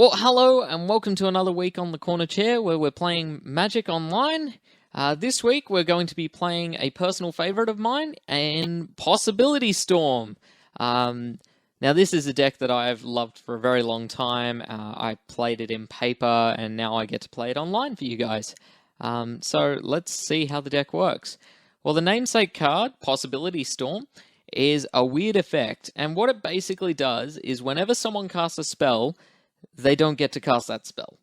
Well, hello and welcome to another week on the Corner Chair where we're playing Magic Online. This week we're going to be playing a personal favorite of mine, and Possibility Storm. Now this is a deck that I've loved for a very long time. I played it in paper and now I get to play it online for you guys. So let's see how the deck works. Well, the namesake card, Possibility Storm, is a weird effect, and what it basically does is whenever someone casts a spell, they don't get to cast that spell.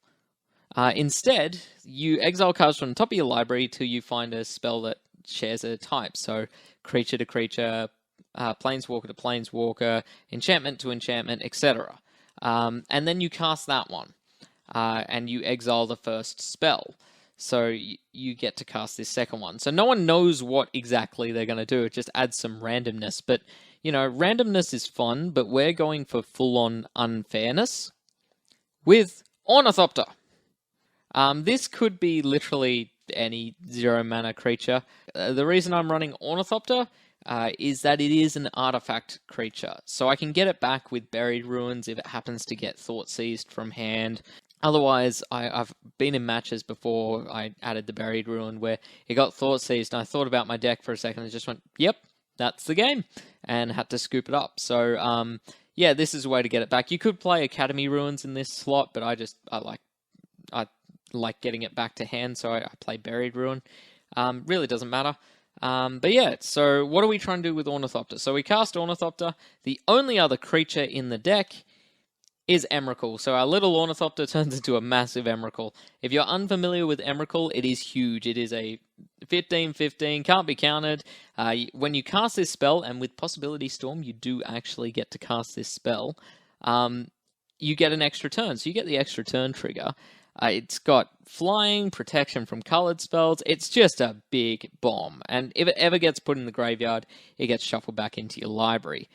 Instead, you exile cards from the top of your library till you find a spell that shares a type. So, creature to creature, planeswalker to planeswalker, enchantment to enchantment, etc. And then you cast that one, and you exile the first spell. So you get to cast this second one. So no one knows what exactly they're going to do. It just adds some randomness. But, you know, randomness is fun, but we're going for full-on unfairness with Ornithopter. This could be literally any 0-mana creature. The reason I'm running Ornithopter is that it is an artifact creature. So I can get it back with Buried Ruins if it happens to get Thoughtseized from hand. Otherwise, I've been in matches before I added the Buried Ruin where it got Thoughtseized, and I thought about my deck for a second and just went, yep, that's the game, and had to scoop it up. So, yeah, this is a way to get it back. You could play Academy Ruins in this slot, but I like getting it back to hand, so I play Buried Ruin. Really doesn't matter. But yeah, so what are we trying to do with Ornithopter? So we cast Ornithopter. The only other creature in the deck is Emrakul. So our little Ornithopter turns into a massive Emrakul. If you're unfamiliar with Emrakul, it is huge. It is a 15/15, can't be countered. When you cast this spell, and with Possibility Storm, you do actually get to cast this spell, you get an extra turn. So you get the extra turn trigger. It's got flying, protection from colored spells. It's just a big bomb. And if it ever gets put in the graveyard, it gets shuffled back into your library.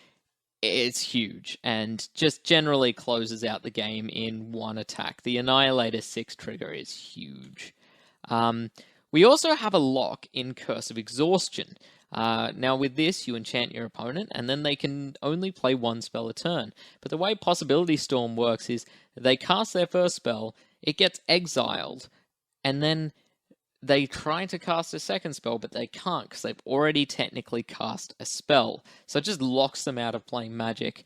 It's huge, and just generally closes out the game in one attack. The Annihilator 6 trigger is huge. We also have a lock in Curse of Exhaustion. Now with this, you enchant your opponent, and then they can only play one spell a turn. But the way Possibility Storm works is they cast their first spell, it gets exiled, and then they try to cast a second spell, but they can't because they've already technically cast a spell. So it just locks them out of playing Magic.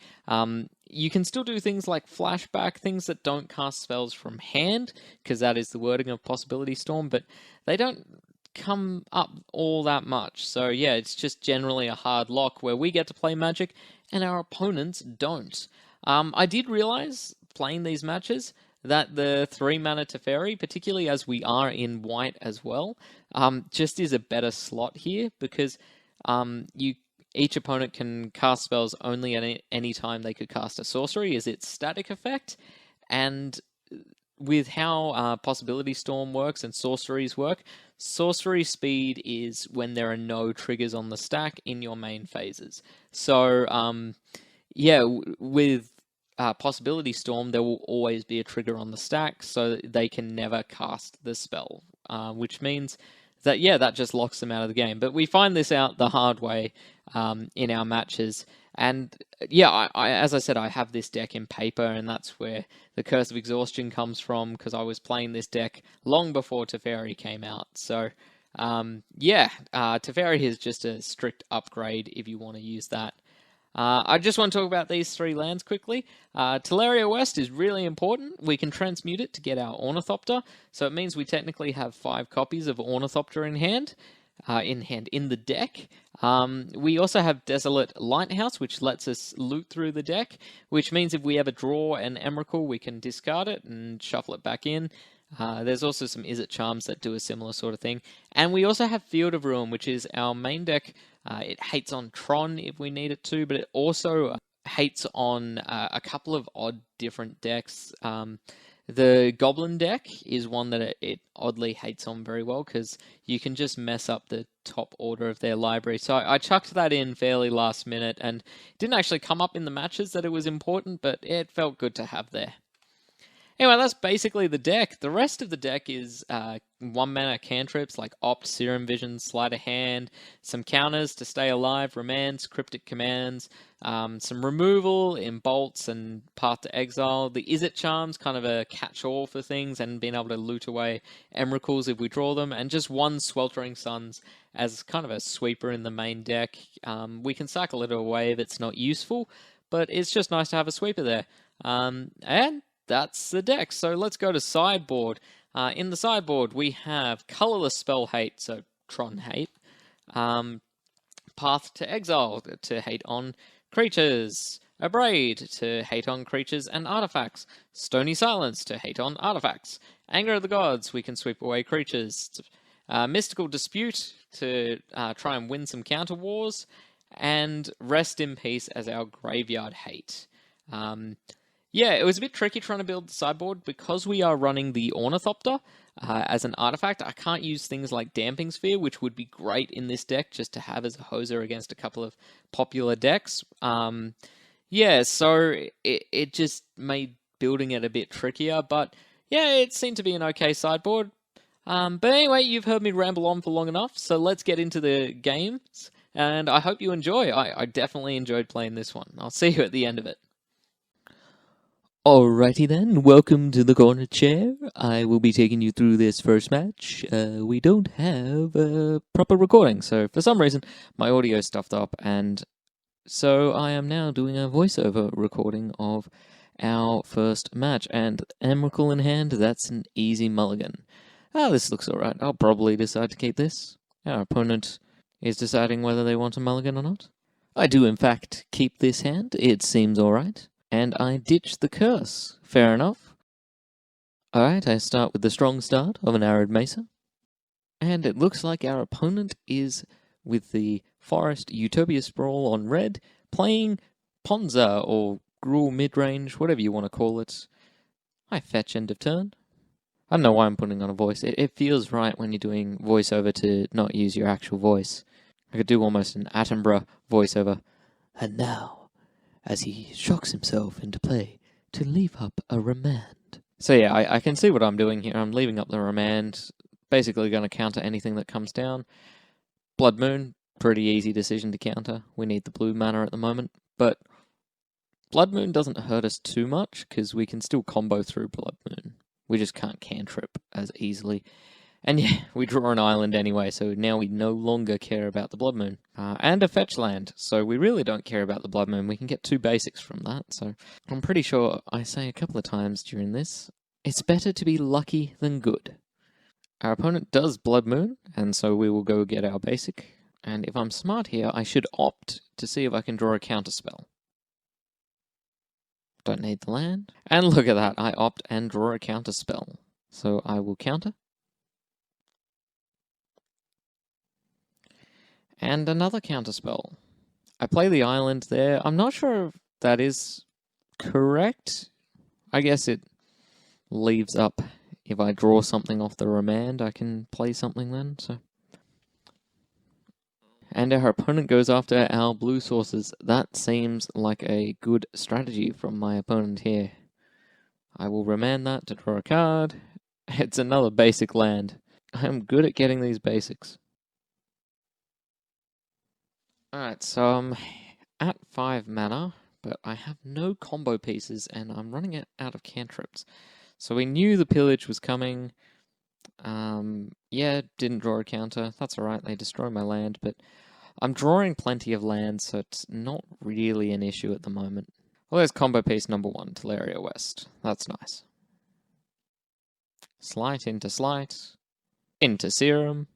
You can still do things like flashback, things that don't cast spells from hand, because that is the wording of Possibility Storm, but they don't come up all that much. So yeah, it's just generally a hard lock where we get to play Magic and our opponents don't. I did realize playing these matches that the 3-mana Teferi, particularly as we are in white as well, just is a better slot here because each opponent can cast spells only at any time they could cast a sorcery is its static effect, and with how Possibility Storm works and sorceries work, sorcery speed is when there are no triggers on the stack in your main phases. So, yeah, with Possibility Storm, there will always be a trigger on the stack, so they can never cast the spell, which means that, yeah, that just locks them out of the game. But we find this out the hard way in our matches, and yeah, as I said, I have this deck in paper, and that's where the Curse of Exhaustion comes from, because I was playing this deck long before Teferi came out. So, yeah, Teferi is just a strict upgrade if you want to use that. I just want to talk about these 3 lands quickly. Teleria West is really important. We can transmute it to get our Ornithopter, so it means we technically have 5 copies of Ornithopter in the deck. We also have Desolate Lighthouse, which lets us loot through the deck, which means if we ever draw an Emrakul, we can discard it and shuffle it back in. There's also some Izzet Charms that do a similar sort of thing. And we also have Field of Ruin, which is our main deck. It hates on Tron if we need it to, but it also hates on a couple of odd different decks. The Goblin deck is one that it oddly hates on very well because you can just mess up the top order of their library. So I chucked that in fairly last minute, and it didn't actually come up in the matches that it was important, but it felt good to have there. Anyway, that's basically the deck. The rest of the deck is 1-mana cantrips like Opt, Serum Vision, Sleight of Hand, some counters to stay alive, Remands, Cryptic Commands, some removal in Bolts and Path to Exile. The Is It Charms, kind of a catch-all for things, and being able to loot away Emrakuls if we draw them, and just one Sweltering Suns as kind of a sweeper in the main deck. We can cycle it away if it's not useful, but it's just nice to have a sweeper there. And that's the deck. So let's go to sideboard. In the sideboard, we have Colorless Spell Hate, so Tron Hate. Path to Exile to hate on creatures. Abrade to hate on creatures and artifacts. Stony Silence to hate on artifacts. Anger of the Gods, we can sweep away creatures. Mystical Dispute to try and win some counter wars. And Rest in Peace as our graveyard hate. Yeah, it was a bit tricky trying to build the sideboard because we are running the Ornithopter as an artifact. I can't use things like Damping Sphere, which would be great in this deck just to have as a hoser against a couple of popular decks. Yeah, so it just made building it a bit trickier, but yeah, it seemed to be an okay sideboard. But anyway, you've heard me ramble on for long enough, so let's get into the games, and I hope you enjoy. I definitely enjoyed playing this one. I'll see you at the end of it. Alrighty then, welcome to the corner chair. I will be taking you through this first match. We don't have a proper recording, so for some reason my audio is stuffed up, and so I am now doing a voiceover recording of our first match, and Emrakul in hand, that's an easy mulligan. This looks alright, I'll probably decide to keep this. Our opponent is deciding whether they want a mulligan or not. I do in fact keep this hand, it seems alright. And I ditch the curse. Fair enough. Alright, I start with the strong start of an Arid Mesa. And it looks like our opponent is with the Forest Utopia Sprawl on red, playing Ponza or Gruul midrange, whatever you want to call it. I fetch end of turn. I don't know why I'm putting on a voice. It feels right when you're doing voiceover to not use your actual voice. I could do almost an Attenborough voiceover. And now, as he shocks himself into play to leave up a remand. So yeah, I can see what I'm doing here. I'm leaving up the remand, basically going to counter anything that comes down. Blood Moon, pretty easy decision to counter. We need the blue mana at the moment, but Blood Moon doesn't hurt us too much, because we can still combo through Blood Moon. We just can't cantrip as easily. And yeah, we draw an island anyway, so now we no longer care about the Blood Moon. And a fetch land, so we really don't care about the Blood Moon. We can get 2 basics from that, so I'm pretty sure I say a couple of times during this, it's better to be lucky than good. Our opponent does Blood Moon, and so we will go get our basic. And if I'm smart here, I should opt to see if I can draw a counterspell. Don't need the land. And look at that, I opt and draw a counterspell. So I will counter. And another counterspell. I play the island there. I'm not sure if that is correct. I guess it leaves up if I draw something off the remand, I can play something then. So, and our opponent goes after our blue sources. That seems like a good strategy from my opponent here. I will remand that to draw a card. It's another basic land. I'm good at getting these basics. Alright, so I'm at 5 mana, but I have no combo pieces, and I'm running out of cantrips. So we knew the pillage was coming. Yeah, didn't draw a counter. That's alright, they destroy my land, but I'm drawing plenty of land, so it's not really an issue at the moment. Well, there's combo piece number 1, Teleria West. That's nice. Slight into Serum.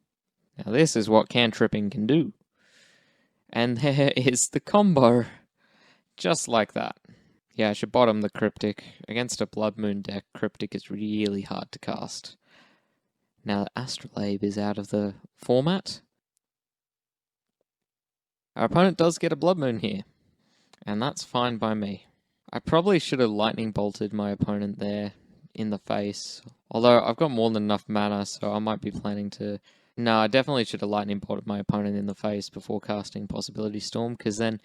Now this is what cantripping can do. And there is the combo. Just like that. Yeah, I should bottom the Cryptic. Against a Blood Moon deck, Cryptic is really hard to cast. Now that Astrolabe is out of the format. Our opponent does get a Blood Moon here. And that's fine by me. I probably should have Lightning Bolted my opponent there in the face. Although I've got more than enough mana, so I might be planning to... No, I definitely should have Lightning Bolted my opponent in the face before casting Possibility Storm, because then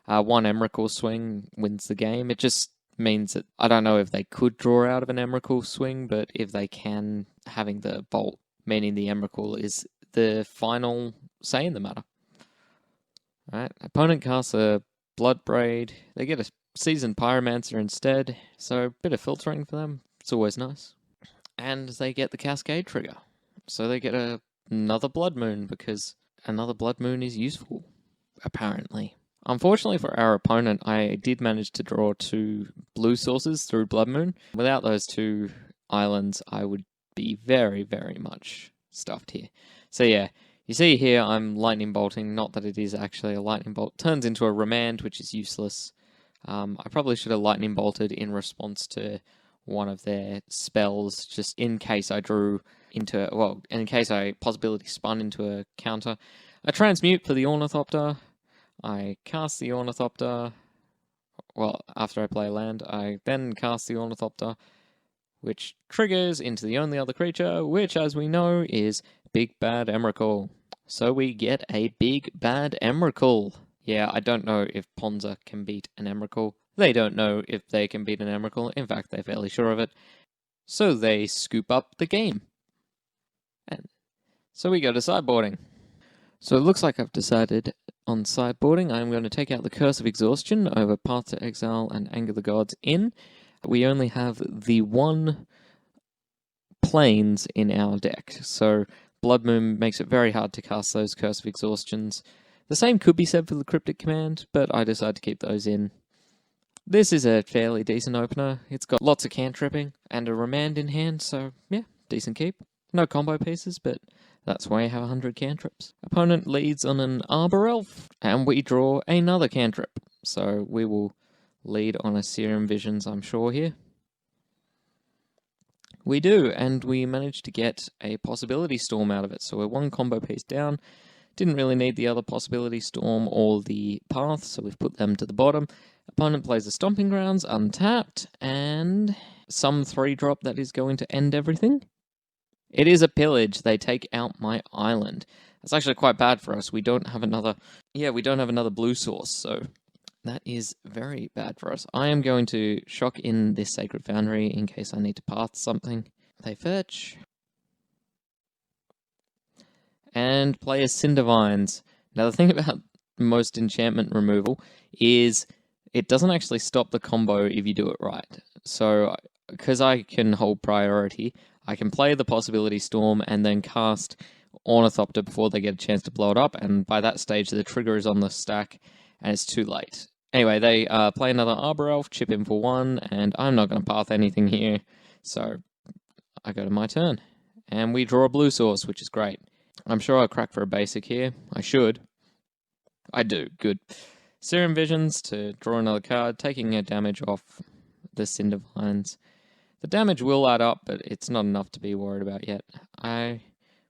one Emrakul swing wins the game. It just means that I don't know if they could draw out of an Emrakul swing, but if they can, having the Bolt, meaning the Emrakul is the final say in the matter. Alright, opponent casts a Bloodbraid. They get a Seasoned Pyromancer instead, so a bit of filtering for them. It's always nice. And they get the Cascade trigger. So they get another Blood Moon, because another Blood Moon is useful, apparently. Unfortunately for our opponent, I did manage to draw 2 blue sources through Blood Moon. Without those 2 islands, I would be very, very much stuffed here. So yeah, you see here I'm Lightning Bolting, not that it is actually a Lightning Bolt. Turns into a Remand, which is useless. I probably should have Lightning Bolted in response to one of their spells, just in case I drew into, well, in case I possibility spun into a counter. I Transmute for the Ornithopter. I cast the Ornithopter. Well, after I play land, I then cast the Ornithopter, which triggers into the only other creature, which, as we know, is Big Bad Emrakul. So we get a Big Bad Emrakul. Yeah, I don't know if Ponza can beat an Emrakul. They don't know if they can beat an Emrakul. In fact, they're fairly sure of it. So they scoop up the game. And so we go to sideboarding. So it looks like I've decided on sideboarding. I'm going to take out the Curse of Exhaustion over Path to Exile and Anger the Gods in. We only have the 1 planes in our deck, so Blood Moon makes it very hard to cast those Curse of Exhaustions. The same could be said for the Cryptic Command, but I decided to keep those in. This is a fairly decent opener. It's got lots of cantripping and a Remand in hand, so yeah, decent keep. No combo pieces, but that's why you have 100 cantrips. Opponent leads on an Arbor Elf, and we draw another cantrip. So we will lead on a Serum Visions, I'm sure, here. We do, and we managed to get a Possibility Storm out of it. So we're 1 combo piece down. Didn't really need the other Possibility Storm or the Path, so we've put them to the bottom. Opponent plays a Stomping Grounds, untapped, and some 3-drop that is going to end everything. It is a Pillage. They take out my island. That's actually quite bad for us. We don't have another... Yeah, we don't have another blue source, so that is very bad for us. I am going to shock in this Sacred Foundry in case I need to path something. They fetch. And play a Cindervines. Now, the thing about most enchantment removal is it doesn't actually stop the combo if you do it right. So, because I can hold priority, I can play the Possibility Storm and then cast Ornithopter before they get a chance to blow it up, and by that stage the trigger is on the stack and it's too late. Anyway, they play another Arbor Elf, chip in for 1, and I'm not going to path anything here, so I go to my turn. And we draw a blue source, which is great. I'm sure I'll crack for a basic here. I should. I do. Good. Serum Visions to draw another card, taking a damage off the Cindervines. The damage will add up, but it's not enough to be worried about yet. I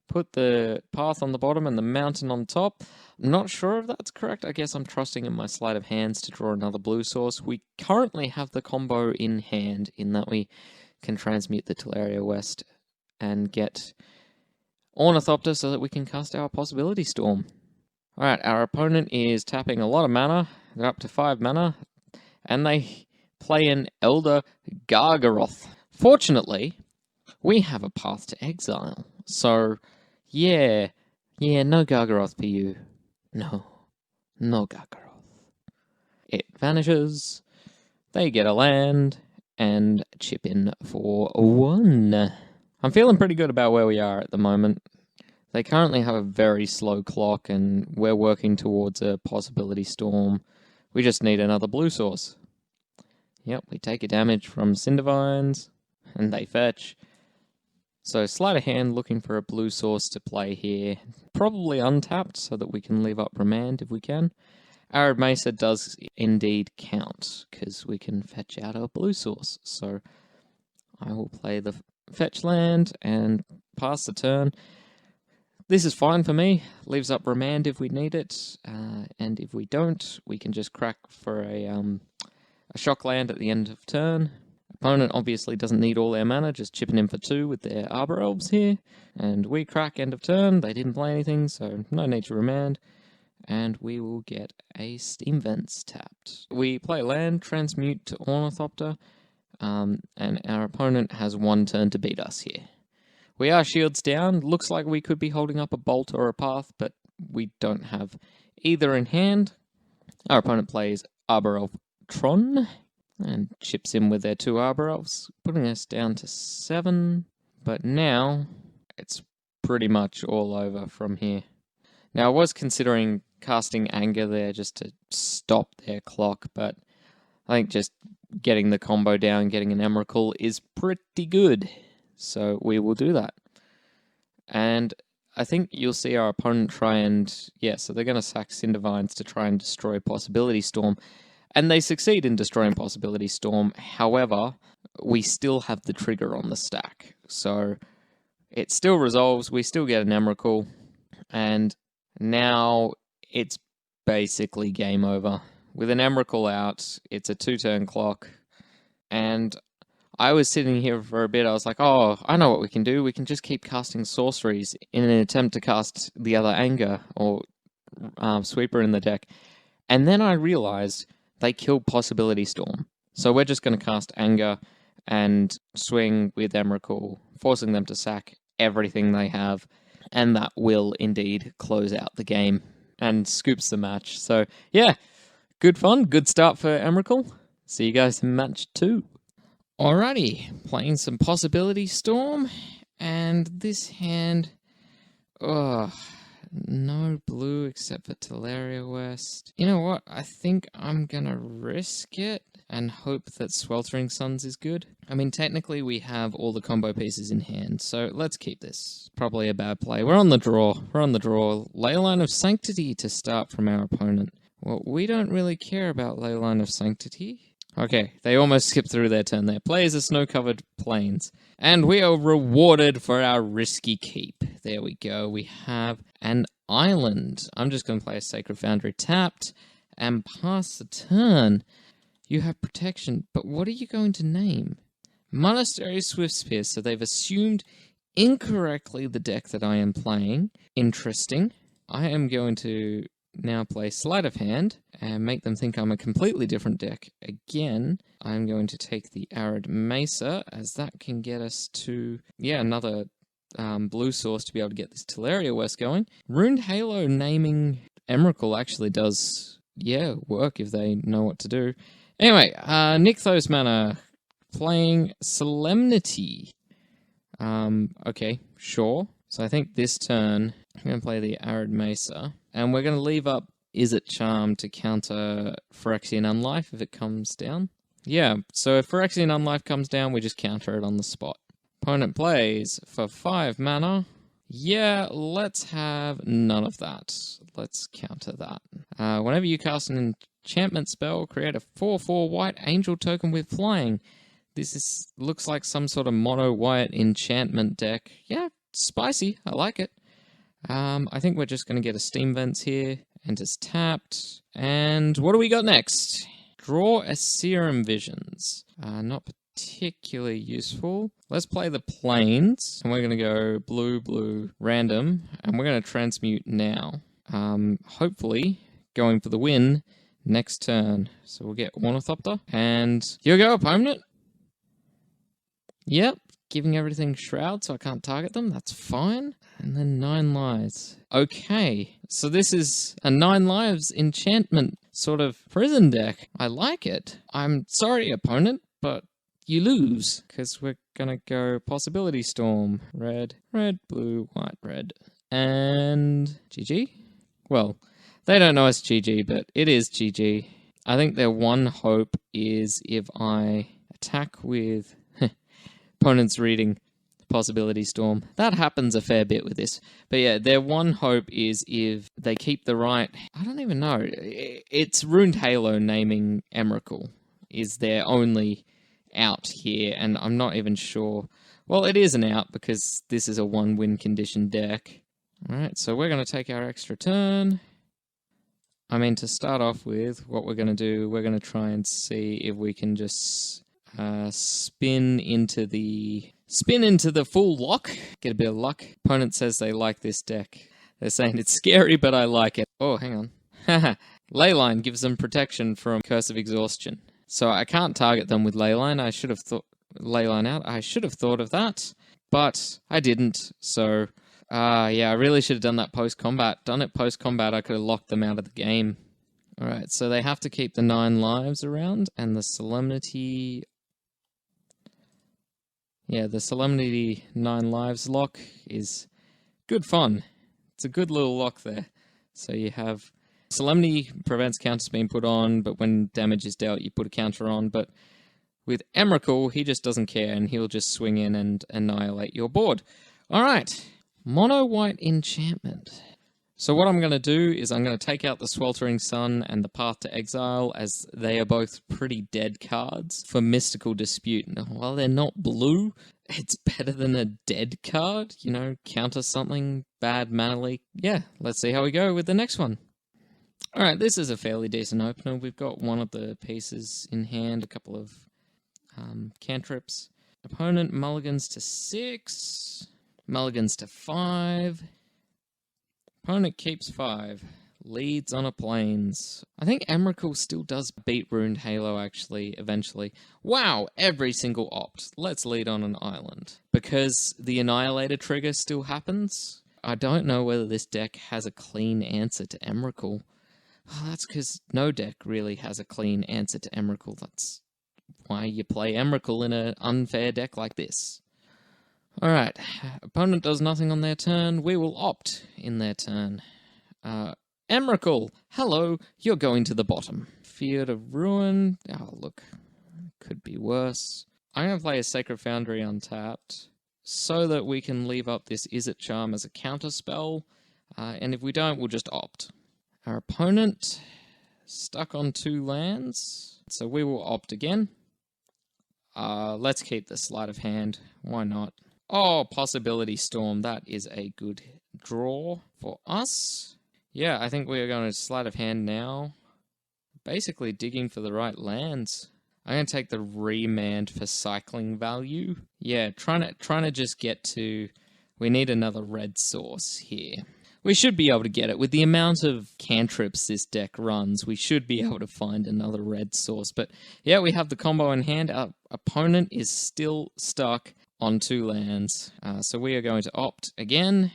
put the Path on the bottom and the Mountain on top. I'm not sure if that's correct. I guess I'm trusting in my sleight of hands to draw another blue source. We currently have the combo in hand in that we can transmute the Teleria West and get Ornithopter so that we can cast our Possibility Storm. Alright, our opponent is tapping a lot of mana. They're up to 5 mana. And they play an Elder Gargaroth. Fortunately, we have a Path to Exile. So, yeah, no Gargaroth for you. No Gargaroth. It vanishes. They get a land and chip in for 1. I'm feeling pretty good about where we are at the moment. They currently have a very slow clock, and we're working towards a Possibility Storm. We just need another blue source. Yep, we take a damage from Cindervines, and they fetch. So sleight of hand looking for a blue source to play here. Probably untapped, so that we can leave up Remand if we can. Arid Mesa does indeed count, because we can fetch out a blue source. So I will play the fetch land and pass the turn. This is fine for me. Leaves up Remand if we need it, and if we don't, we can just crack for a shock land at the end of turn. Opponent obviously doesn't need all their mana, just chipping in for 2 with their Arbor Elves here. And we crack end of turn. They didn't play anything, so no need to Remand. and we will get a Steam Vents tapped. We play land, transmute to Ornithopter, and our opponent has 1 turn to beat us here. We are shields down. Looks like we could be holding up a Bolt or a Path, but we don't have either in hand. Our opponent plays Arbor Elf Tron and chips in with their 2 Arbor Elves, putting us down to 7. But now it's pretty much all over from here. Now, I was considering casting Anger there just to stop their clock, but I think just getting the combo down, getting an Emrakul is pretty good. So we will do that. And I think you'll see our opponent try and... yeah, so they're going to sack Cindervines to try and destroy Possibility Storm. And they succeed in destroying Possibility Storm. However, we still have the trigger on the stack. So it still resolves. We still get an Emrakul. And now it's basically game over. With an Emrakul out, it's a 2-turn clock. And I was sitting here for a bit, I was like, oh, I know what we can do. We can just keep casting sorceries in an attempt to cast the other Anger or Sweeper in the deck. And then I realized they killed Possibility Storm. So we're just going to cast Anger and swing with Emrakul, forcing them to sack everything they have. And that will indeed close out the game and scoops the match. So yeah, good fun, good start for Emrakul. See you guys in match 2. Alrighty, playing some Possibility Storm, and this hand, no blue except for Teleria West. You know what, I think I'm gonna risk it and hope that Sweltering Suns is good. I mean, technically we have all the combo pieces in hand, so let's keep this. Probably a bad play. We're on the draw. Leyline of Sanctity to start from our opponent. Well, we don't really care about Leyline of Sanctity. Okay, they almost skipped through their turn there. Plays the snow-covered plains. And we are rewarded for our risky keep. There we go. We have an island. I'm just going to play a Sacred Foundry tapped and pass the turn. You have protection, but what are you going to name? Monastery Swiftspear, so they've assumed incorrectly the deck that I am playing. Interesting. I am going to now play Sleight of Hand and make them think I'm a completely different deck. Again, I'm going to take the Arid Mesa, as that can get us to, another blue source to be able to get this Teleria West going. Runed Halo naming Emrakul actually does, work if they know what to do. Anyway, Nykthos mana, playing Solemnity. Okay, sure. So I think this turn, I'm going to play the Arid Mesa. And we're going to leave up Izzet Charm to counter Phyrexian Unlife if it comes down. Yeah, so if Phyrexian Unlife comes down, we just counter it on the spot. Opponent plays for 5 mana. Yeah, let's have none of that. Let's counter that. Whenever you cast an enchantment spell, create a 4/4 white angel token with flying. This looks like some sort of mono white enchantment deck. Yeah, spicy. I like it. I think we're just going to get a Steam Vents here. Enters tapped. And what do we got next? Draw a Serum Visions. Not particularly useful. Let's play the Plains. And we're going to go blue, blue, random. And we're going to transmute now. Hopefully, going for the win next turn. So we'll get Ornithopter. And here we go, opponent. Yep. Giving everything Shroud so I can't target them. That's fine. And then 9 lives. Okay. So this is a 9 lives enchantment sort of prison deck. I like it. I'm sorry, opponent, but you lose. Because we're going to go Possibility Storm. Red, red, blue, white, red. And GG? Well, they don't know it's GG, but it is GG. I think their one hope is if I attack with... opponent's reading Possibility Storm. That happens a fair bit with this. But yeah, their one hope is if they keep the right... I don't even know. It's Runed Halo naming Emrakul is their only out here, and I'm not even sure... Well, it is an out because this is a 1-win condition deck. Alright, so we're going to take our extra turn. I mean, to start off with, what we're going to do, we're going to try and see if we can just... spin into the full lock. Get a bit of luck. Opponent says they like this deck. They're saying it's scary, but I like it. Oh, hang on. Haha. Leyline gives them protection from Curse of Exhaustion. So I can't target them with Leyline. I should have thought Leyline out. I should have thought of that, but I didn't. So, yeah, I really should have done that post-combat. Done it post-combat, I could have locked them out of the game. Alright, so they have to keep the 9 lives around, and the Solemnity... Yeah, the Solemnity 9 lives lock is good fun. It's a good little lock there. So you have... Solemnity prevents counters being put on, but when damage is dealt, you put a counter on. But with Emrakul, he just doesn't care, and he'll just swing in and annihilate your board. Alright, mono-white enchantment. So what I'm going to do is I'm going to take out the Sweltering Sun and the Path to Exile, as they are both pretty dead cards for Mystical Dispute. Now, while they're not blue, it's better than a dead card. You know, counter something bad mana leak. Yeah, let's see how we go with the next one. Alright, this is a fairly decent opener. We've got one of the pieces in hand, a couple of cantrips. Opponent mulligans to 6, mulligans to 5. Opponent keeps 5, leads on a plains. I think Emrakul still does beat Ruined Halo, actually, eventually. Wow, every single opt. Let's lead on an island. Because the Annihilator trigger still happens, I don't know whether this deck has a clean answer to Emrakul. Oh, that's because no deck really has a clean answer to Emrakul. That's why you play Emrakul in an unfair deck like this. Alright, opponent does nothing on their turn, we will opt in their turn. Emrakul, hello, you're going to the bottom. Field of Ruin, oh look, could be worse. I'm going to play a Sacred Foundry untapped, so that we can leave up this Izzet Charm as a counter spell, and if we don't, we'll just opt. Our opponent, stuck on 2 lands, so we will opt again. Let's keep the Sleight of Hand, why not? Oh, Possibility Storm, that is a good draw for us. Yeah, I think we are going to Sleight of Hand now. Basically digging for the right lands. I'm going to take the Remand for cycling value. Yeah, trying to just get to... We need another red source here. We should be able to get it. With the amount of cantrips this deck runs, we should be able to find another red source. But yeah, we have the combo in hand. Our opponent is still stuck on 2 lands. So we are going to opt again.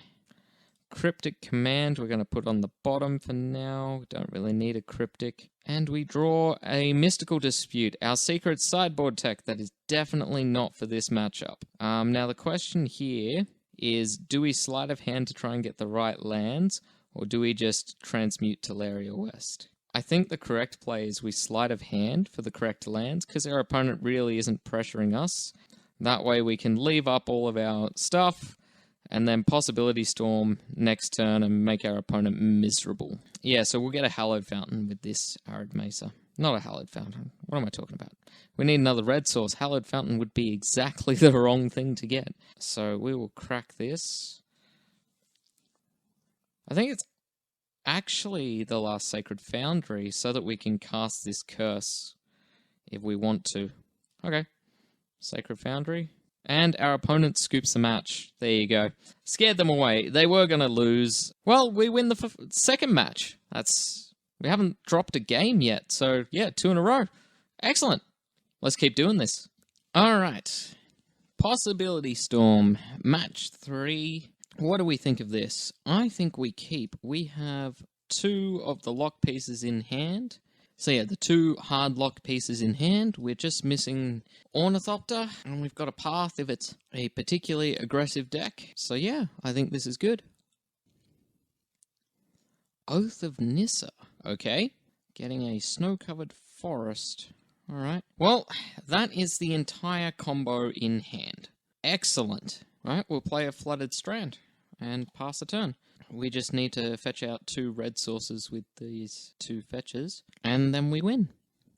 Cryptic Command we're going to put on the bottom for now. Don't really need a Cryptic. And we draw a Mystical Dispute, our secret sideboard tech that is definitely not for this matchup. Now the question here is, do we Sleight of Hand to try and get the right lands, or do we just transmute Teleria West? I think the correct play is we Sleight of Hand for the correct lands, because our opponent really isn't pressuring us. That way we can leave up all of our stuff, and then Possibility Storm next turn and make our opponent miserable. Yeah, so we'll get a Hallowed Fountain with this Arid Mesa. Not a Hallowed Fountain. What am I talking about? We need another red source. Hallowed Fountain would be exactly the wrong thing to get. So we will crack this. I think it's actually the last Sacred Foundry so that we can cast this curse if we want to. Okay. Sacred Foundry. And our opponent scoops the match. There you go. Scared them away. They were going to lose. Well, we win the second match. We haven't dropped a game yet. So, yeah, 2 in a row. Excellent. Let's keep doing this. Alright. Possibility Storm. Match 3. What do we think of this? I think we keep. We have 2 of the lock pieces in hand. So yeah, the 2 hard lock pieces in hand. We're just missing Ornithopter, and we've got a path if it's a particularly aggressive deck. So yeah, I think this is good. Oath of Nissa. Okay. Getting a snow-covered forest. Alright. Well, that is the entire combo in hand. Excellent. Alright, we'll play a Flooded Strand and pass the turn. We just need to fetch out 2 red sources with these 2 fetches, and then we win.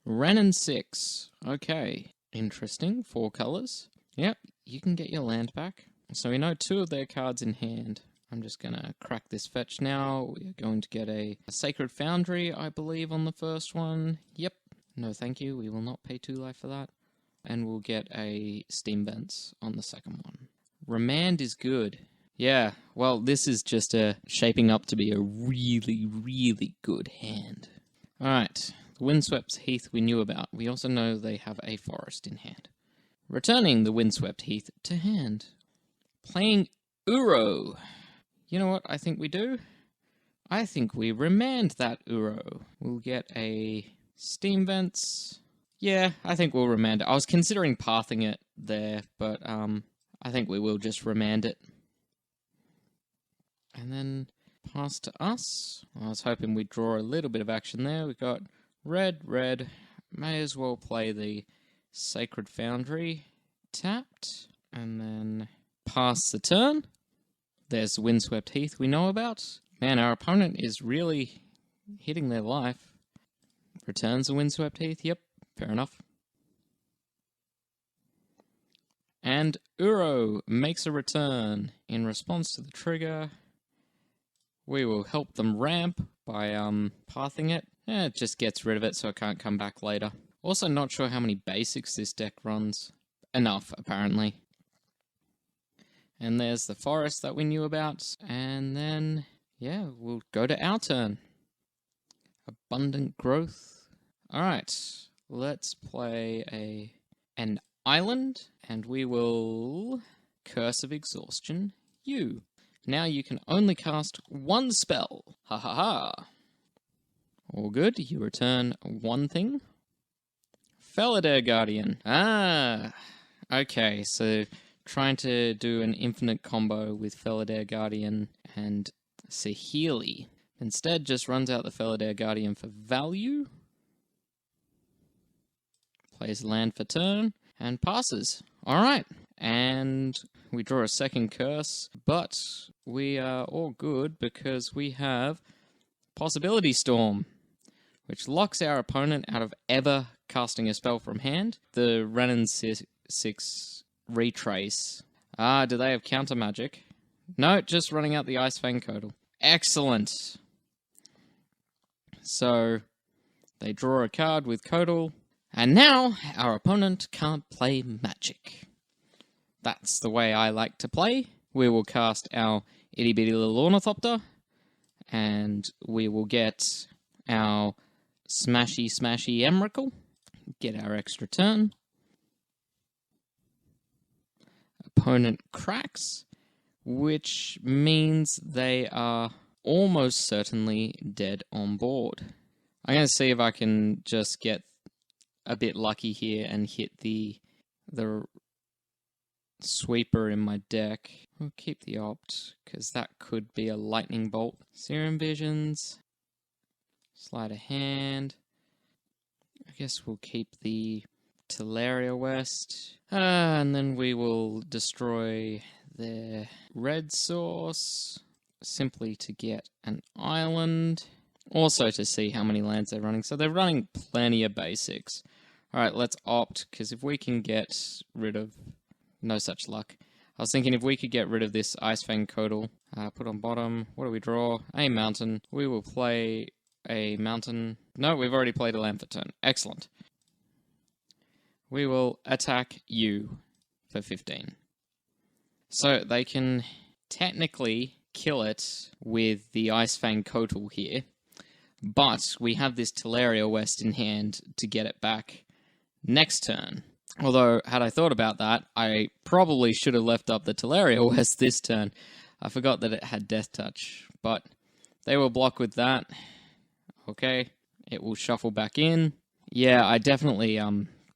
Renin 6. Okay. Interesting. 4 colors. Yep, you can get your land back. So we know 2 of their cards in hand. I'm just going to crack this fetch now. We're going to get a Sacred Foundry, I believe, on the first one. Yep. No thank you. We will not pay 2 life for that. And we'll get a Steam Vents on the second one. Remand is good. Yeah, well, this is just shaping up to be a really, really good hand. Alright, the Windswept Heath we knew about. We also know they have a forest in hand. Returning the Windswept Heath to hand. Playing Uro. You know what I think we do? I think we remand that Uro. We'll get a Steam Vents. Yeah, I think we'll remand it. I was considering pathing it there, but I think we will just remand it. And then pass to us. I was hoping we'd draw a little bit of action there. We got red, red. May as well play the Sacred Foundry tapped. And then pass the turn. There's the Windswept Heath we know about. Man, our opponent is really hitting their life. Returns the Windswept Heath. Yep, fair enough. And Uro makes a return. In response to the trigger, we will help them ramp by pathing it. It just gets rid of it so it can't come back later. Also not sure how many basics this deck runs. Enough, apparently. And there's the forest that we knew about. And then, yeah, we'll go to our turn. Abundant Growth. Alright, let's play an island. And we will Curse of Exhaustion you. Now you can only cast one spell. Ha ha ha. All good. You return one thing. Felidare Guardian. Ah. Okay, so trying to do an infinite combo with Felidare Guardian and Saheeli. Instead, just runs out the Felidare Guardian for value. Plays land for turn and passes. Alright. And we draw a second curse, but we are all good because we have Possibility Storm, which locks our opponent out of ever casting a spell from hand. The Renin 6 Retrace. Ah, do they have counter magic? No, just running out the Icefang Codal. Excellent! So, they draw a card with Codal, and now our opponent can't play magic. That's the way I like to play. We will cast our itty bitty little Ornithopter, and we will get our smashy Emrakul, get our extra turn. Opponent cracks, which means they are almost certainly dead on board. I'm going to see if I can just get a bit lucky here and hit the sweeper in my deck. We'll keep the opt, because that could be a lightning bolt. Serum Visions. Sleight of hand. I guess we'll keep the Teleria West. And then we will destroy their red source, simply to get an island. Also to see how many lands they're running. So they're running plenty of basics. Alright, let's opt, because if we can get rid of... No such luck. I was thinking if we could get rid of this Icefang Codal, put on bottom, what do we draw? A mountain. We will play a mountain. No, we've already played a land for turn. Excellent. We will attack you for 15. So they can technically kill it with the Icefang Codal here, but we have this Teleria West in hand to get it back next turn. Although, had I thought about that, I probably should have left up the Teleria West this turn. I forgot that it had Death Touch, but they will block with that. Okay, it will shuffle back in. Yeah, I definitely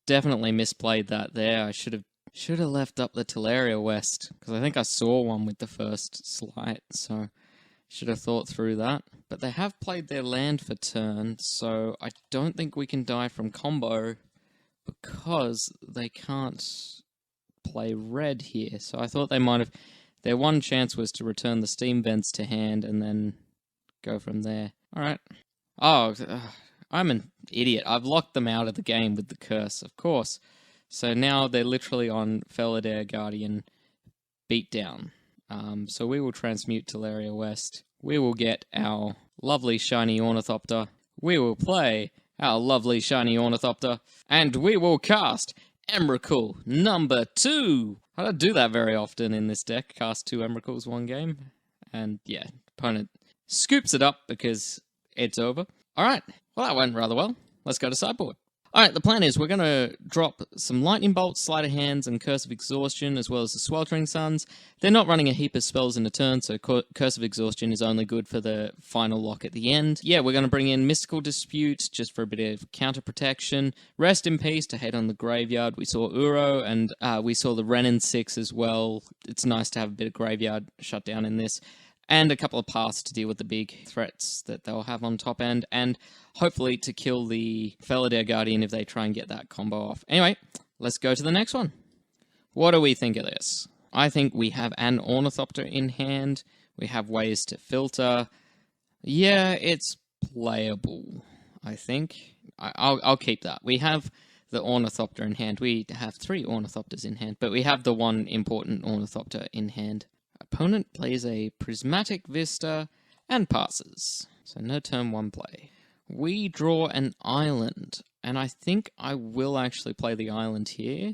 misplayed that there. I should have left up the Teleria West, because I think I saw one with the first slight, so should have thought through that. But they have played their land for turn, so I don't think we can die from combo, because they can't play red here. So I thought they might have... Their one chance was to return the Steam Vents to hand and then go from there. Alright. Oh, I'm an idiot. I've locked them out of the game with the curse, of course. So now they're literally on Felidare Guardian beatdown. So we will transmute Teleria West. We will get our lovely shiny Ornithopter. We will play our lovely shiny Ornithopter, and we will cast Emrakul number 2. I don't do that very often in this deck. Cast 2 Emrakul's one game. And yeah, opponent scoops it up because it's over. Alright, well that went rather well. Let's go to sideboard. Alright, the plan is we're going to drop some Lightning Bolt, Sleight of Hands, and Curse of Exhaustion, as well as the Sweltering Suns. They're not running a heap of spells in a turn, so Curse of Exhaustion is only good for the final lock at the end. Yeah, we're going to bring in Mystical Dispute, just for a bit of counter protection. Rest in Peace to head on the graveyard. We saw Uro, and we saw the Renin 6 as well. It's nice to have a bit of graveyard shutdown in this. And a couple of paths to deal with the big threats that they'll have on top end, and hopefully to kill the Felidare Guardian if they try and get that combo off. Anyway, let's go to the next one. What do we think of this? I think we have an Ornithopter in hand. We have ways to filter. Yeah, it's playable, I think. I'll keep that. We have the Ornithopter in hand. We have 3 Ornithopters in hand, but we have the one important Ornithopter in hand. Opponent plays a Prismatic Vista and passes. So no turn 1 play. We draw an island, and I think I will actually play the island here,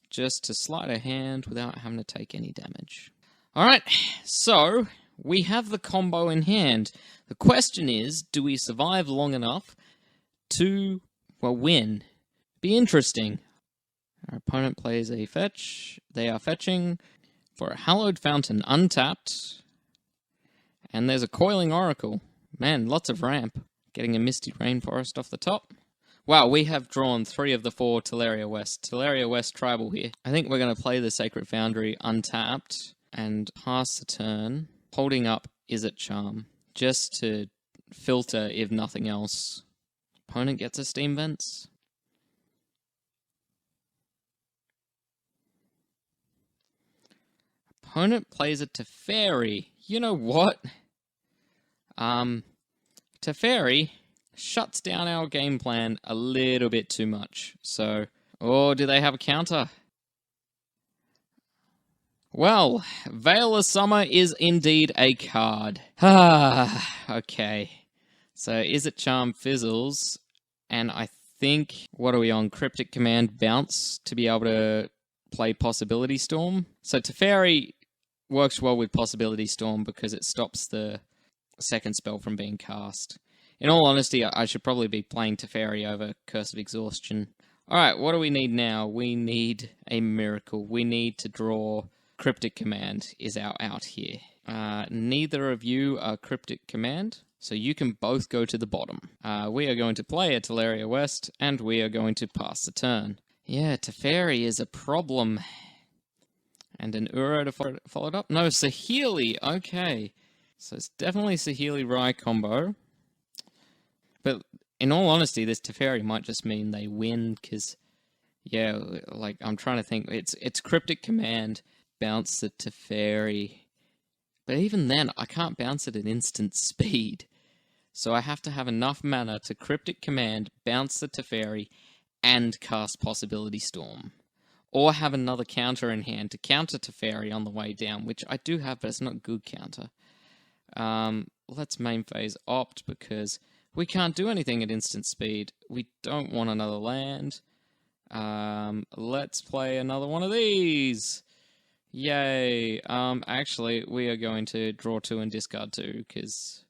just to sleight a hand without having to take any damage. Alright, so we have the combo in hand. The question is, do we survive long enough to, well, win? Be interesting. Our opponent plays a fetch. They are fetching for a Hallowed Fountain untapped. And there's a Coiling Oracle. Man, lots of ramp. Getting a Misty Rainforest off the top. Wow, we have drawn 3 of the 4 Teleria West. Teleria West Tribal here. I think we're going to play the Sacred Foundry untapped and pass the turn. Holding up Izzet Charm, just to filter if nothing else. Opponent gets a Steam Vents. Opponent plays a Teferi. You know what? Teferi shuts down our game plan a little bit too much. So, or do they have a counter? Well, Veil of Summer is indeed a card. Okay. So, Izzet Charm fizzles, and I think, what are we on? Cryptic Command Bounce to be able to play Possibility Storm. So, Teferi works well with Possibility Storm because it stops the second spell from being cast. In all honesty, I should probably be playing Teferi over Curse of Exhaustion. Alright, what do we need now? We need a miracle. We need to draw Cryptic Command is our out here. Neither of you are Cryptic Command, so you can both go to the bottom. We are going to play a Teleria West, and we are going to pass the turn. Yeah, Teferi is a problem. And an Uro to follow it up? No, Saheeli, okay. So it's definitely Saheeli-Rai combo. But in all honesty, this Teferi might just mean they win, because, yeah, like, I'm trying to think. It's Cryptic Command, bounce the Teferi. But even then, I can't bounce it at instant speed. So I have to have enough mana to Cryptic Command, bounce the Teferi, and cast Possibility Storm. Or have another counter in hand to counter Teferi on the way down, which I do have, but it's not a good counter. Let's main phase opt, because we can't do anything at instant speed. We don't want another land. Let's play another one of these. Yay. Actually, we are going to draw 2 and discard 2, because,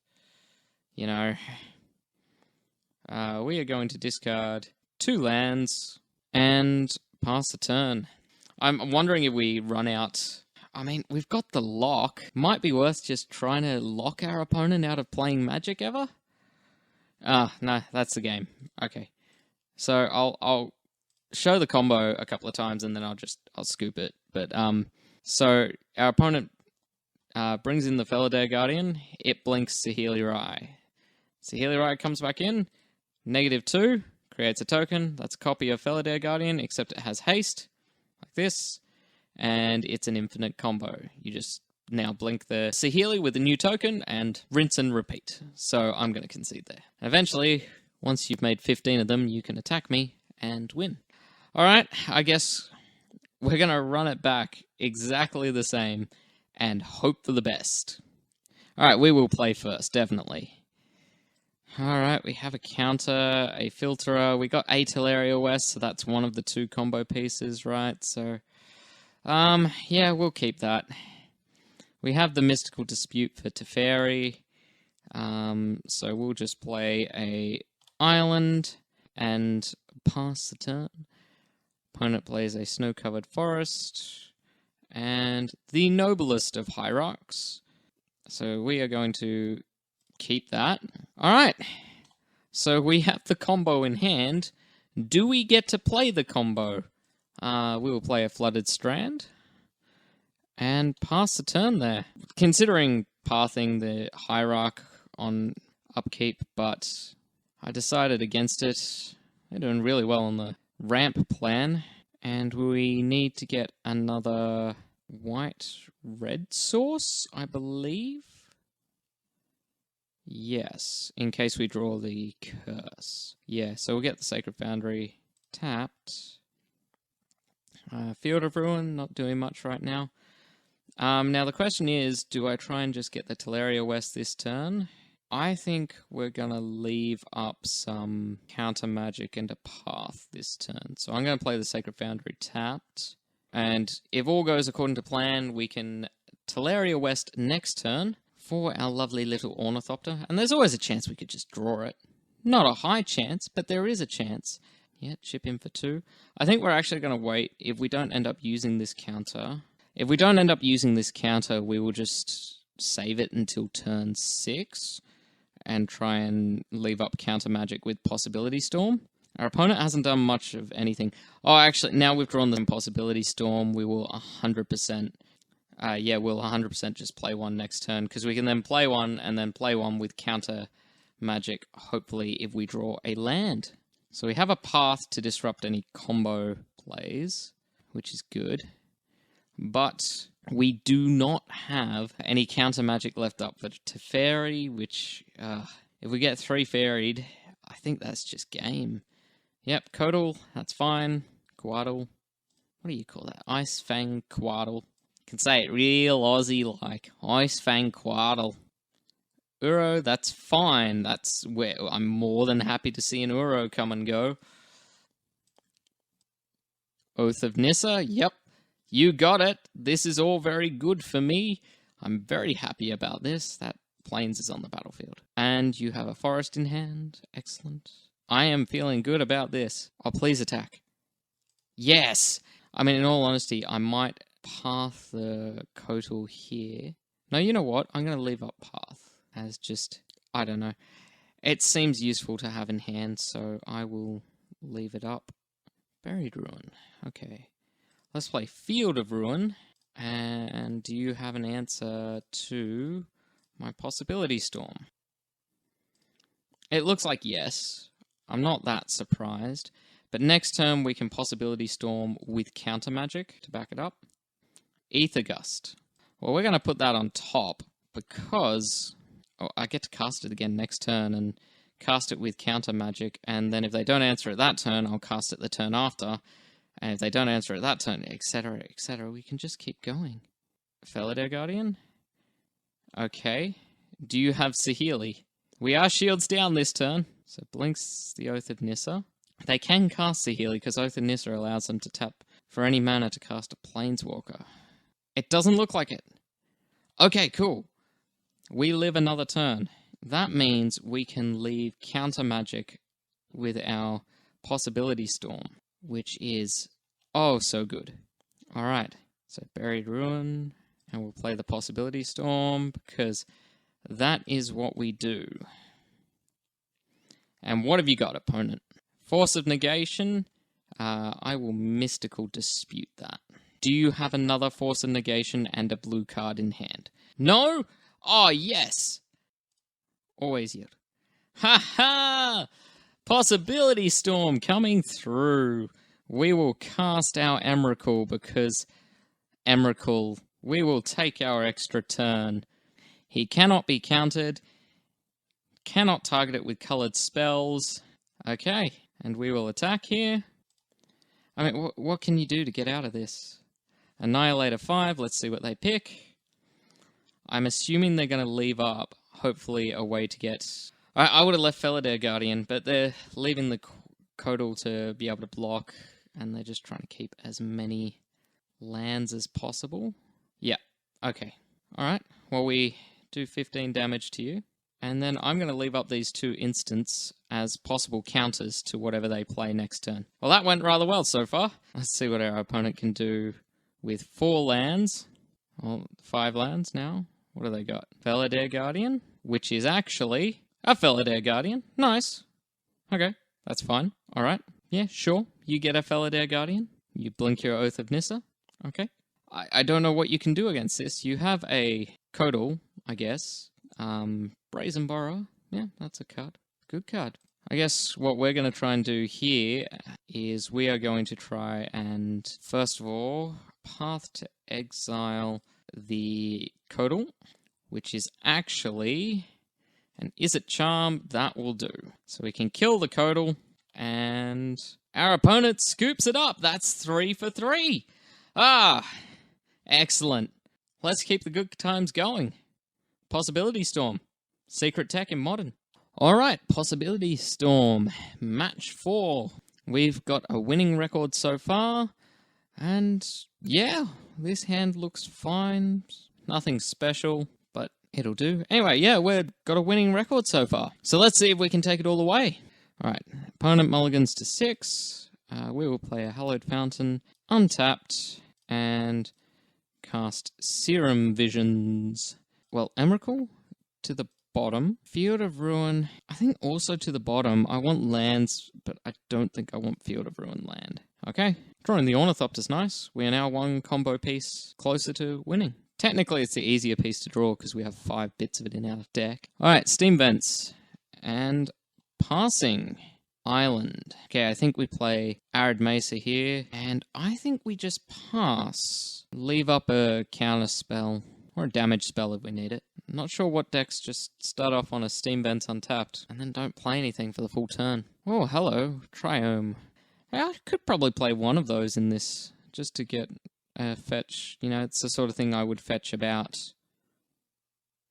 you know, we are going to discard 2 lands and pass the turn. I'm wondering if we run out. I mean, we've got the lock. Might be worth just trying to lock our opponent out of playing Magic ever? No, that's the game. Okay. So I'll show the combo a couple of times and then I'll scoop it. But so our opponent brings in the Felidare Guardian. It blinks Saheeli-Rai. Saheeli-Rai comes back in. -2. Creates a token. That's a copy of Felidare Guardian, except it has haste, like this. And it's an infinite combo. You just now blink the Saheeli with a new token and rinse and repeat. So I'm going to concede there. And eventually, once you've made 15 of them, you can attack me and win. Alright, I guess we're going to run it back exactly the same and hope for the best. Alright, we will play first, definitely. Alright, we have a counter, a filterer. We got a Teleria West, so that's one of the 2 combo pieces, right? So Yeah, we'll keep that. We have the Mystical Dispute for Teferi, so we'll just play a island and pass the turn. Opponent plays a snow-covered forest and the noblest of hierarchs. So we are going to keep that. Alright, so we have the combo in hand. Do we get to play the combo? We will play a Flooded Strand and pass the turn there. Considering pathing the hierarch on upkeep, but I decided against it. They're doing really well on the ramp plan, and we need to get another white-red source, I believe. Yes, in case we draw the curse. Yeah, so we'll get the Sacred Foundry tapped. Field of Ruin, not doing much right now. Now the question is, do I try and just get the Teleria West this turn? I think we're going to leave up some counter magic and a path this turn. So I'm going to play the Sacred Foundry tapped. And if all goes according to plan, we can Teleria West next turn for our lovely little Ornithopter. And there's always a chance we could just draw it. Not a high chance, but there is a chance. Yeah, chip in for 2. I think we're actually going to wait if we don't end up using this counter. If we don't end up using this counter, we will just save it until turn 6 and try and leave up counter magic with Possibility Storm. Our opponent hasn't done much of anything. Oh, actually, now we've drawn the Possibility Storm, we will 100%... we'll 100% just play one next turn, because we can then play one, and then play one with counter magic, hopefully, if we draw a land. So we have a path to disrupt any combo plays, which is good. But we do not have any counter magic left up for Teferi, which, if we get 3 faiриed, I think that's just game. Yep, Codal, that's fine. Quaddle, what do you call that? Ice Fang Quaddle. Can say it real Aussie-like. Ice Fang Quaddle. Uro, that's fine. That's where I'm more than happy to see an Uro come and go. Oath of Nissa, yep. You got it. This is all very good for me. I'm very happy about this. That Plains is on the battlefield. And you have a forest in hand. Excellent. I am feeling good about this. Oh, please attack. Yes! I mean, in all honesty, I might path the Kotal here. No, you know what? I'm going to leave up path as just, I don't know. It seems useful to have in hand, so I will leave it up. Buried Ruin. Okay. Let's play Field of Ruin. And do you have an answer to my Possibility Storm? It looks like yes. I'm not that surprised. But next turn we can Possibility Storm with counter magic to back it up. Ether Gust. Well, we're going to put that on top because I get to cast it again next turn and cast it with counter magic. And then if they don't answer it that turn, I'll cast it the turn after. And if they don't answer it that turn, etc., etc., we can just keep going. Felidar Guardian? Okay. Do you have Saheeli? We are shields down this turn. So blinks the Oath of Nissa. They can cast Saheeli because Oath of Nissa allows them to tap for any mana to cast a Planeswalker. It doesn't look like it. Okay, cool. We live another turn. That means we can leave counter magic with our Possibility Storm, which is oh so good. Alright, so Buried Ruin, and we'll play the Possibility Storm, because that is what we do. And what have you got, opponent? Force of Negation, I will Mystical Dispute that. Do you have another Force of Negation and a blue card in hand? No? Oh, yes! Always yield. Ha ha! Possibility Storm coming through. We will cast our Emrakul because Emrakul, we will take our extra turn. He cannot be countered. Cannot target it with coloured spells. Okay, and we will attack here. I mean, what can you do to get out of this? Annihilator 5, let's see what they pick. I'm assuming they're going to leave up, hopefully, a way to get... I would have left Felidar Guardian, but they're leaving the Kotal to be able to block, and they're just trying to keep as many lands as possible. Yeah, okay. Alright, well we do 15 damage to you. And then I'm going to leave up these 2 instants as possible counters to whatever they play next turn. Well, that went rather well so far. Let's see what our opponent can do with 4 lands. Well, 5 lands now. What do they got? Felidare Guardian, which is actually a Felidare Guardian. Nice. Okay, that's fine. Alright. Yeah, sure. You get a Felidare Guardian. You blink your Oath of Nissa. Okay. I don't know what you can do against this. You have a Codal, I guess. Brazen Borrower. Yeah, that's a card. Good card. I guess what we're going to try and do here is we are going to try and, first of all, path to exile the Codal, which is actually an Izzet Charm. That will do. So we can kill the Codal, and our opponent scoops it up. That's 3 for 3. Ah, excellent. Let's keep the good times going. Possibility Storm. Secret tech in Modern. Alright, Possibility Storm. Match 4. We've got a winning record so far. And yeah, this hand looks fine. Nothing special, but it'll do. Anyway, yeah, we've got a winning record so far. So let's see if we can take it all away. Alright, opponent mulligans to 6. We will play a Hallowed Fountain, untapped, and cast Serum Visions. Well, Emrakul to the bottom. Field of Ruin, I think also to the bottom. I want lands, but I don't think I want Field of Ruin land. Okay, drawing the Ornithopter's nice. We are now 1 combo piece closer to winning. Technically, it's the easier piece to draw because we have 5 bits of it in our deck. Alright, Steam Vents. And passing. Island. Okay, I think we play Arid Mesa here. And I think we just pass. Leave up a counter spell. Or a damage spell if we need it. Not sure what decks just start off on a Steam Vents untapped, and then don't play anything for the full turn. Oh, hello, Triome. I could probably play one of those in this, just to get a fetch. You know, it's the sort of thing I would fetch about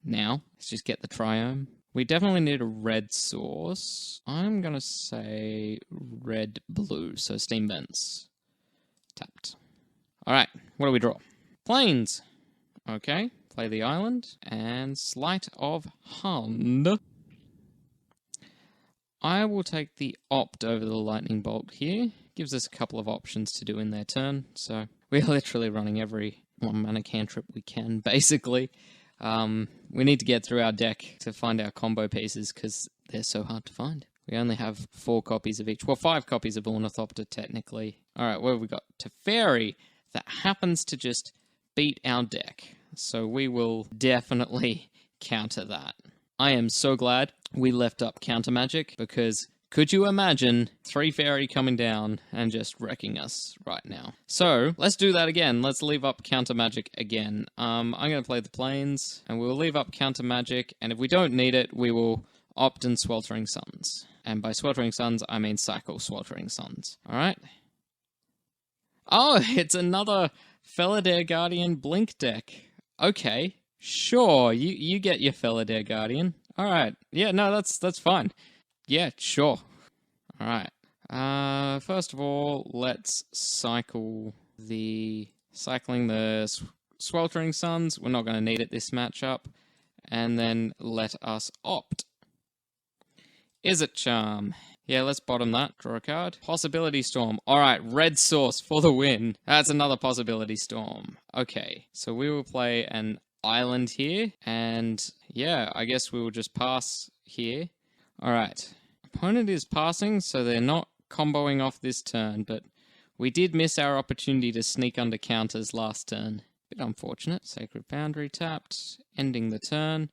now. Let's just get the Triome. We definitely need a red source. I'm gonna say red-blue, so Steam Vents. Tapped. Alright, what do we draw? Plains. Okay, play the island, and Sleight of Hand. I will take the Opt over the Lightning Bolt here. Gives us a couple of options to do in their turn, so we're literally running every 1-mana cantrip we can, basically. We need to get through our deck to find our combo pieces, because they're so hard to find. We only have 4 copies of each. Well, 5 copies of Ornithopter, technically. Alright, what have we got? Teferi, that happens to just beat our deck. So we will definitely counter that. I am so glad we left up counter magic, because could you imagine 3 fairy coming down and just wrecking us right now? So let's do that again. Let's leave up counter magic again. I'm going to play the plains, and we'll leave up counter magic, and if we don't need it, we will opt in Sweltering Suns. And by Sweltering Suns, I mean Cycle Sweltering Suns. Alright? Oh, it's another Felidare Guardian Blink deck. Okay, sure, you get your Felidare Guardian. Alright, yeah, no, that's fine. Yeah, sure. Alright. First of all, let's cycling the Sweltering Suns. We're not going to need it this matchup. And then let us opt. Izzet Charm. Yeah, let's bottom that. Draw a card. Possibility Storm. Alright, red source for the win. That's another Possibility Storm. Okay, so we will play an island here. And yeah, I guess we will just pass here. Alright. Opponent is passing, so they're not comboing off this turn, but we did miss our opportunity to sneak under counters last turn. Bit unfortunate. Sacred Foundry tapped, ending the turn.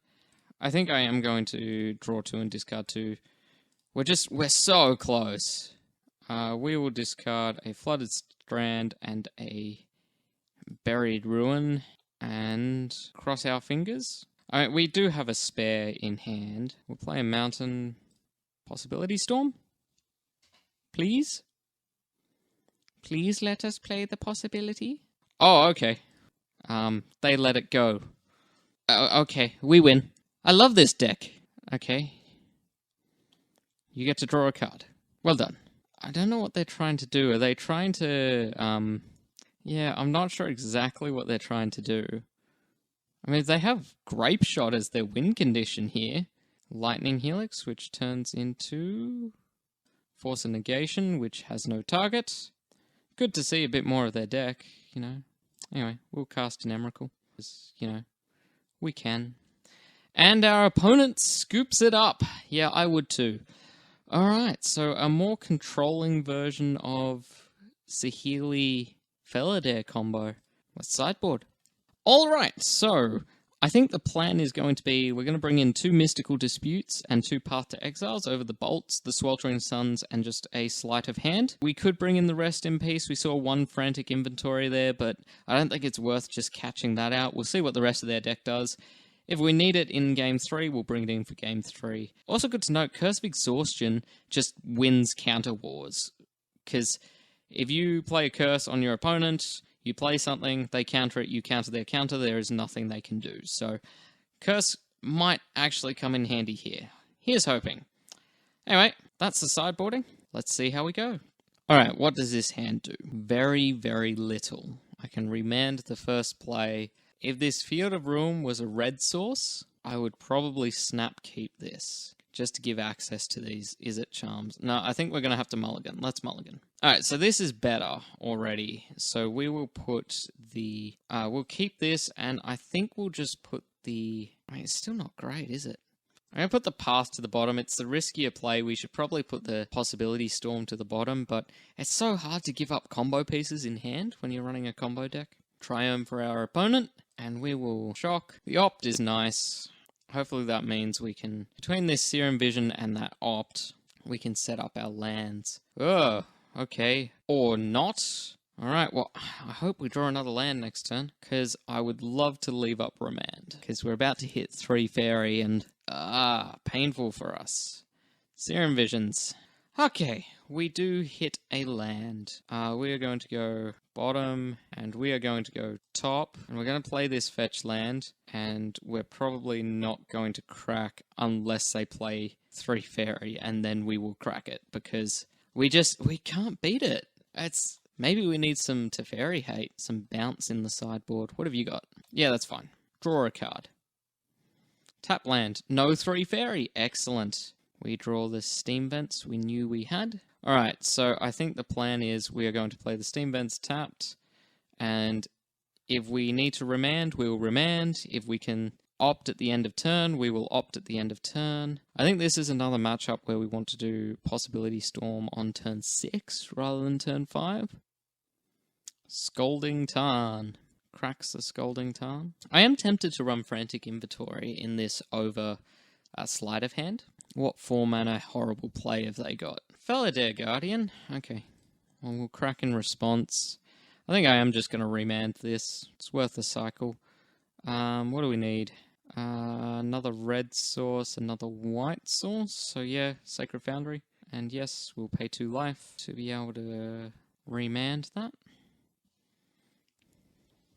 I think I am going to draw 2 and discard 2. We're so close. We will discard a Flooded Strand and a Buried Ruin and cross our fingers. Alright, we do have a spare in hand. We'll play a Mountain Possibility Storm. Please? Please let us play the possibility. Oh, okay. They let it go. Okay, we win. I love this deck. Okay. You get to draw a card. Well done. I don't know what they're trying to do. Are they trying to, Yeah, I'm not sure exactly what they're trying to do. I mean, they have Grape Shot as their win condition here. Lightning Helix, which turns into Force of Negation, which has no target. Good to see a bit more of their deck, you know. Anyway, we'll cast an Emrakul, because, you know, we can. And our opponent scoops it up. Yeah, I would too. Alright, so a more controlling version of Saheeli Felidare combo. What's sideboard? Alright, so I think the plan is going to be we're going to bring in 2 Mystical Disputes and 2 Path to Exiles over the Bolts, the Sweltering Suns, and just a Sleight of Hand. We could bring in the Rest in Peace. We saw 1 Frantic Inventory there, but I don't think it's worth just catching that out. We'll see what the rest of their deck does. If we need it in Game 3, we'll bring it in for Game 3. Also good to note, Curse of Exhaustion just wins counter wars. Because if you play a Curse on your opponent, you play something, they counter it, you counter their counter, there is nothing they can do. So, Curse might actually come in handy here. Here's hoping. Anyway, that's the sideboarding. Let's see how we go. Alright, what does this hand do? Very, very little. I can remand the first play. If this Field of Ruin was a red source, I would probably snap keep this, just to give access to these Is-It Charms. No, I think we're going to have to mulligan. Let's mulligan. Alright, so this is better already. So we will put the... we'll keep this, and I think we'll just put the... I mean, it's still not great, is it? I'm going to put the Path to the bottom. It's the riskier play. We should probably put the Possibility Storm to the bottom, but it's so hard to give up combo pieces in hand when you're running a combo deck. Triumph for our opponent, and we will shock. The Opt is nice. Hopefully that means we can, between this Serum Vision and that Opt, we can set up our lands. Oh, okay. Or not. Alright, well, I hope we draw another land next turn, because I would love to leave up Remand, because we're about to hit 3 Fairy, and, painful for us. Serum Visions. Okay, we do hit a land. We are going to go bottom, and we are going to go top, and we're going to play this fetch land, and we're probably not going to crack unless they play 3 Fairy, and then we will crack it, because we can't beat it. Maybe we need some Teferi hate, some bounce in the sideboard. What have you got? Yeah, that's fine. Draw a card. Tap land. No 3 Fairy. Excellent. We draw the Steam Vents we knew we had. Alright, so I think the plan is we are going to play the Steam Vents tapped, and if we need to remand, we will remand. If we can opt at the end of turn, we will opt at the end of turn. I think this is another matchup where we want to do Possibility Storm on turn 6 rather than turn 5. Scalding Tarn. Cracks the Scalding Tarn. I am tempted to run Frantic Inventory in this over Sleight of Hand. What 4-mana horrible play have they got? Felidare Guardian. Okay. Well, we'll crack in response. I think I am just going to remand this. It's worth a cycle. What do we need? Another red source, another white source. So yeah, Sacred Foundry. And yes, we'll pay 2 life to be able to remand that.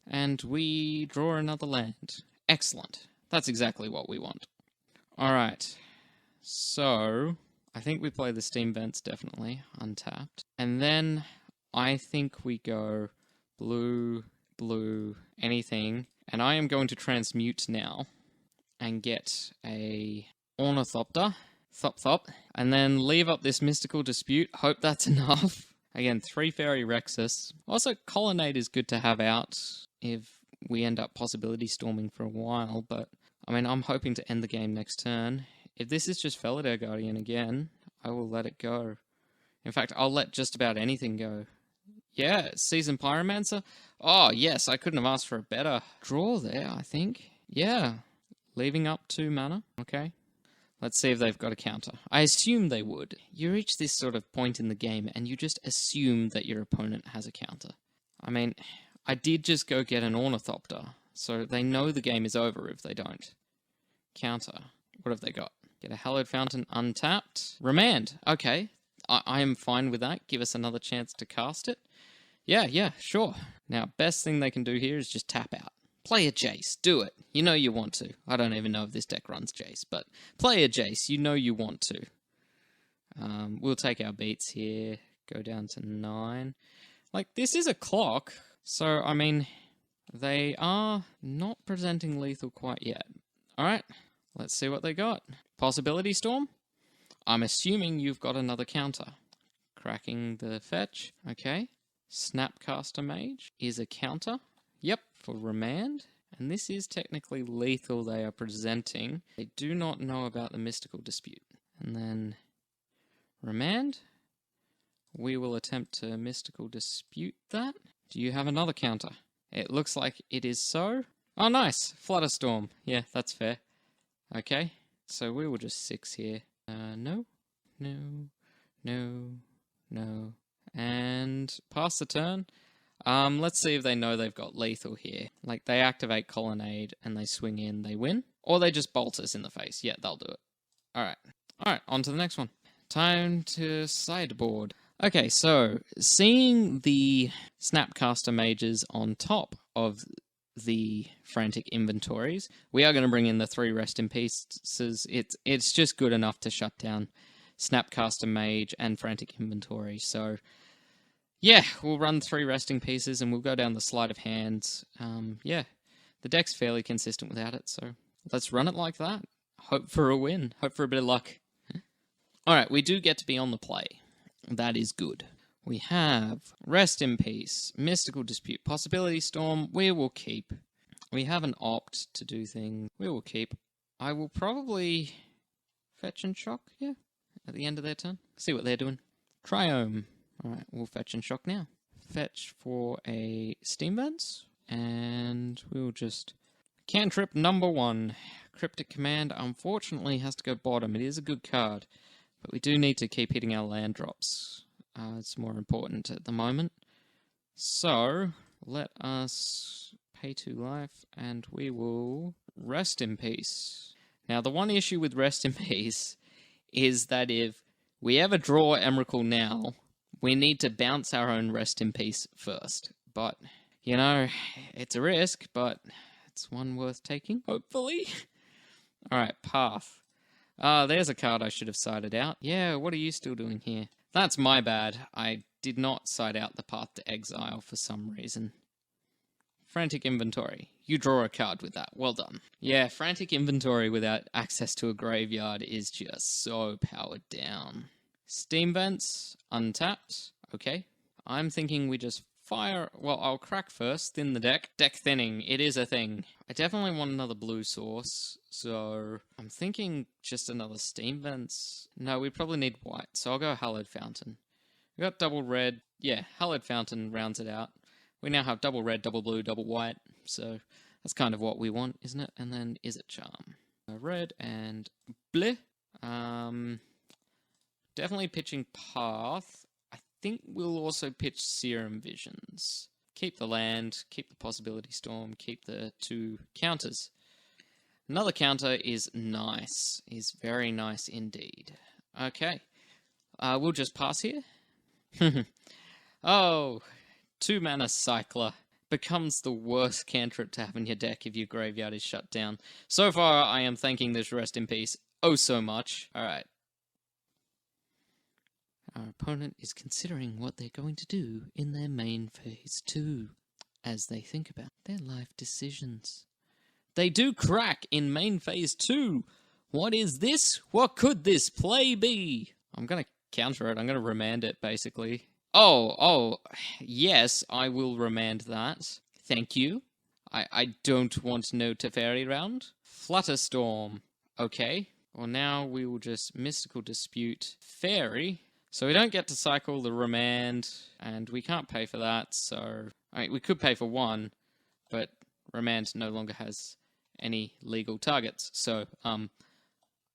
And we draw another land. Excellent. That's exactly what we want. Alright. So, I think we play the Steam Vents, definitely, untapped. And then, I think we go blue, blue, anything. And I am going to transmute now, and get a Ornithopter, Thop, and then leave up this Mystical Dispute. Hope that's enough. Again, 3 Fairy Rexus. Also, Colonnade is good to have out if we end up Possibility Storming for a while, but, I mean, I'm hoping to end the game next turn. If this is just Felidare Guardian again, I will let it go. In fact, I'll let just about anything go. Yeah, Seasoned Pyromancer. Oh, yes, I couldn't have asked for a better draw there, I think. Yeah, leaving up 2 mana. Okay. Let's see if they've got a counter. I assume they would. You reach this sort of point in the game, and you just assume that your opponent has a counter. I mean, I did just go get an Ornithopter, so they know the game is over if they don't. Counter. What have they got? Get a Hallowed Fountain untapped. Remand. Okay. I am fine with that. Give us another chance to cast it. Yeah, sure. Now, best thing they can do here is just tap out. Play a Jace. Do it. You know you want to. I don't even know if this deck runs Jace, but play a Jace. You know you want to. We'll take our beats here. Go down to 9. Like, this is a clock. So, I mean, they are not presenting lethal quite yet. Alright, let's see what they got. Possibility Storm? I'm assuming you've got another counter. Cracking the fetch. Okay. Snapcaster Mage is a counter. Yep, for Remand. And this is technically lethal they are presenting. They do not know about the Mystical Dispute. And then Remand. We will attempt to Mystical Dispute that. Do you have another counter? It looks like it is so. Oh, nice! Flutterstorm. Yeah, that's fair. Okay, so we will just 6 here. No. And pass the turn. Let's see if they know they've got lethal here. Like, they activate Colonnade and they swing in, they win. Or they just bolt us in the face. Yeah, they'll do it. Alright, on to the next one. Time to sideboard. Okay, so, seeing the Snapcaster Mages on top of the Frantic Inventories, we are going to bring in the 3 Rest in Pieces. It's just good enough to shut down Snapcaster Mage and Frantic Inventory, so yeah, we'll run 3 resting pieces and we'll go down the sleight of hands. Yeah, the deck's fairly consistent without it, so let's run it like that. Hope for a win, hope for a bit of luck. Alright, we do get to be on the play. That is good. We have Rest in Peace, Mystical Dispute, Possibility Storm, we will keep. We have an opt to do things, we will keep. I will probably fetch and shock, yeah, at the end of their turn. See what they're doing. Triome. Alright, we'll fetch and shock now. Fetch for a Steam Vents, and we'll just... Cantrip number 1. Cryptic Command, unfortunately, has to go bottom. It is a good card, but we do need to keep hitting our land drops. It's more important at the moment. So, let us pay 2 life, and we will Rest in Peace. Now, the one issue with Rest in Peace is that if we ever draw Emrakul now, we need to bounce our own Rest in Peace first. But, you know, it's a risk, but it's one worth taking, hopefully. Alright, Path. There's a card I should have sided out. Yeah, what are you still doing here? That's my bad. I did not side out the Path to Exile for some reason. Frantic Inventory. You draw a card with that. Well done. Yeah, Frantic Inventory without access to a graveyard is just so powered down. Steam Vents, untapped. Okay. I'm thinking we just fire... Well, I'll crack first, thin the deck. Deck thinning, it is a thing. I definitely want another blue source, so I'm thinking just another Steam Vents. No, we probably need white, so I'll go Hallowed Fountain. We got double red. Yeah, Hallowed Fountain rounds it out. We now have double red, double blue, double white, so that's kind of what we want, isn't it? And then Izzet Charm. Red and bleh. Definitely pitching Path. I think we'll also pitch Serum Visions. Keep the land, keep the Possibility Storm, keep the 2 counters. Another counter is nice. Is very nice indeed. Okay. We'll just pass here. Oh, 2 mana Cycler becomes the worst cantrip to have in your deck if your graveyard is shut down. So far, I am thanking this Rest in Peace oh so much. Alright. Our opponent is considering what they're going to do in their main phase 2, as they think about their life decisions. They do crack in main phase 2! What is this? What could this play be? I'm gonna counter it, I'm gonna remand it, basically. Oh, yes, I will remand that. Thank you. I don't want no Teferi round. Flutterstorm. Okay. Well, now we will just Mystical Dispute Fairy. So we don't get to cycle the remand, and we can't pay for that, so... I mean, we could pay for 1, but remand no longer has any legal targets. So,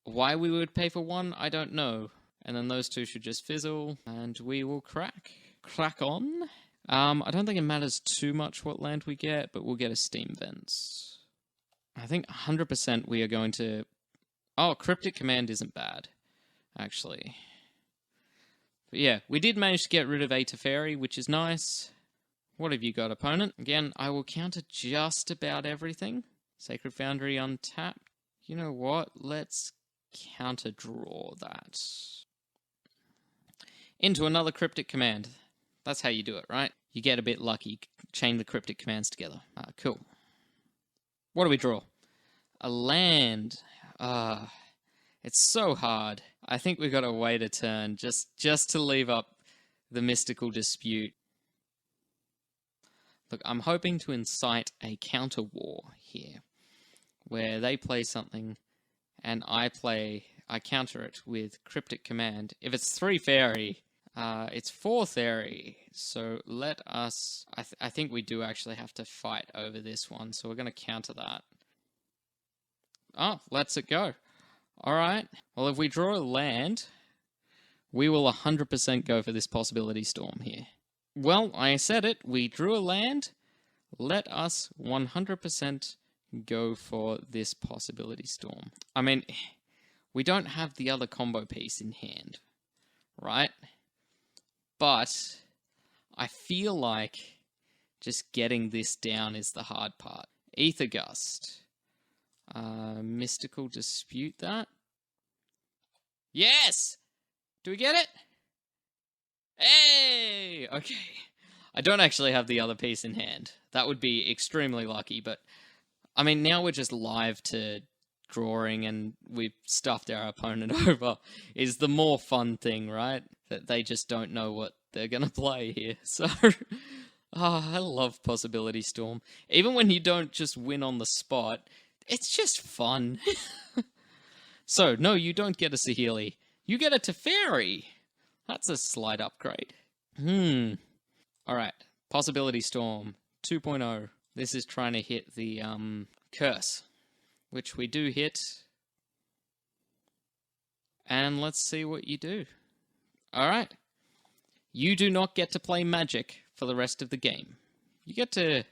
why we would pay for 1, I don't know. And then those 2 should just fizzle, and we will crack. Crack on. I don't think it matters too much what land we get, but we'll get a Steam Vents. I think 100% we are going to... Oh, Cryptic Command isn't bad, actually. But yeah, we did manage to get rid of a Teferi, which is nice. What have you got, opponent? Again, I will counter just about everything. Sacred Foundry untapped. You know what? Let's counter draw that. Into another Cryptic Command. That's how you do it, right? You get a bit lucky. chain the cryptic commands together. Cool. What do we draw? A land. It's so hard. I think we've got to wait a turn just to leave up the mystical dispute. Look, I'm hoping to incite a counter war here, where they play something and I counter it with cryptic command. If it's 3 fairy, it's 4 fairy. So let us... I think we do actually have to fight over this one, so we're going to counter that. Oh, lets it go. Alright, well if we draw a land, we will 100% go for this possibility storm here. Well, I said it, we drew a land, let us 100% go for this possibility storm. I mean, we don't have the other combo piece in hand, right? But I feel like just getting this down is the hard part. Ether Gust. Mystical Dispute that. Yes! Do we get it? Hey! Okay. I don't actually have the other piece in hand. That would be extremely lucky, but... I mean, now we're just live to drawing and we've stuffed our opponent over. Is the more fun thing, right? That they just don't know what they're gonna play here. So... I love Possibility Storm. Even when you don't just win on the spot... It's just fun. So, no, you don't get a Saheeli. You get a Teferi. That's a slight upgrade. Alright. Possibility Storm 2.0. This is trying to hit the curse, which we do hit. And let's see what you do. Alright. You do not get to play Magic for the rest of the game. You get to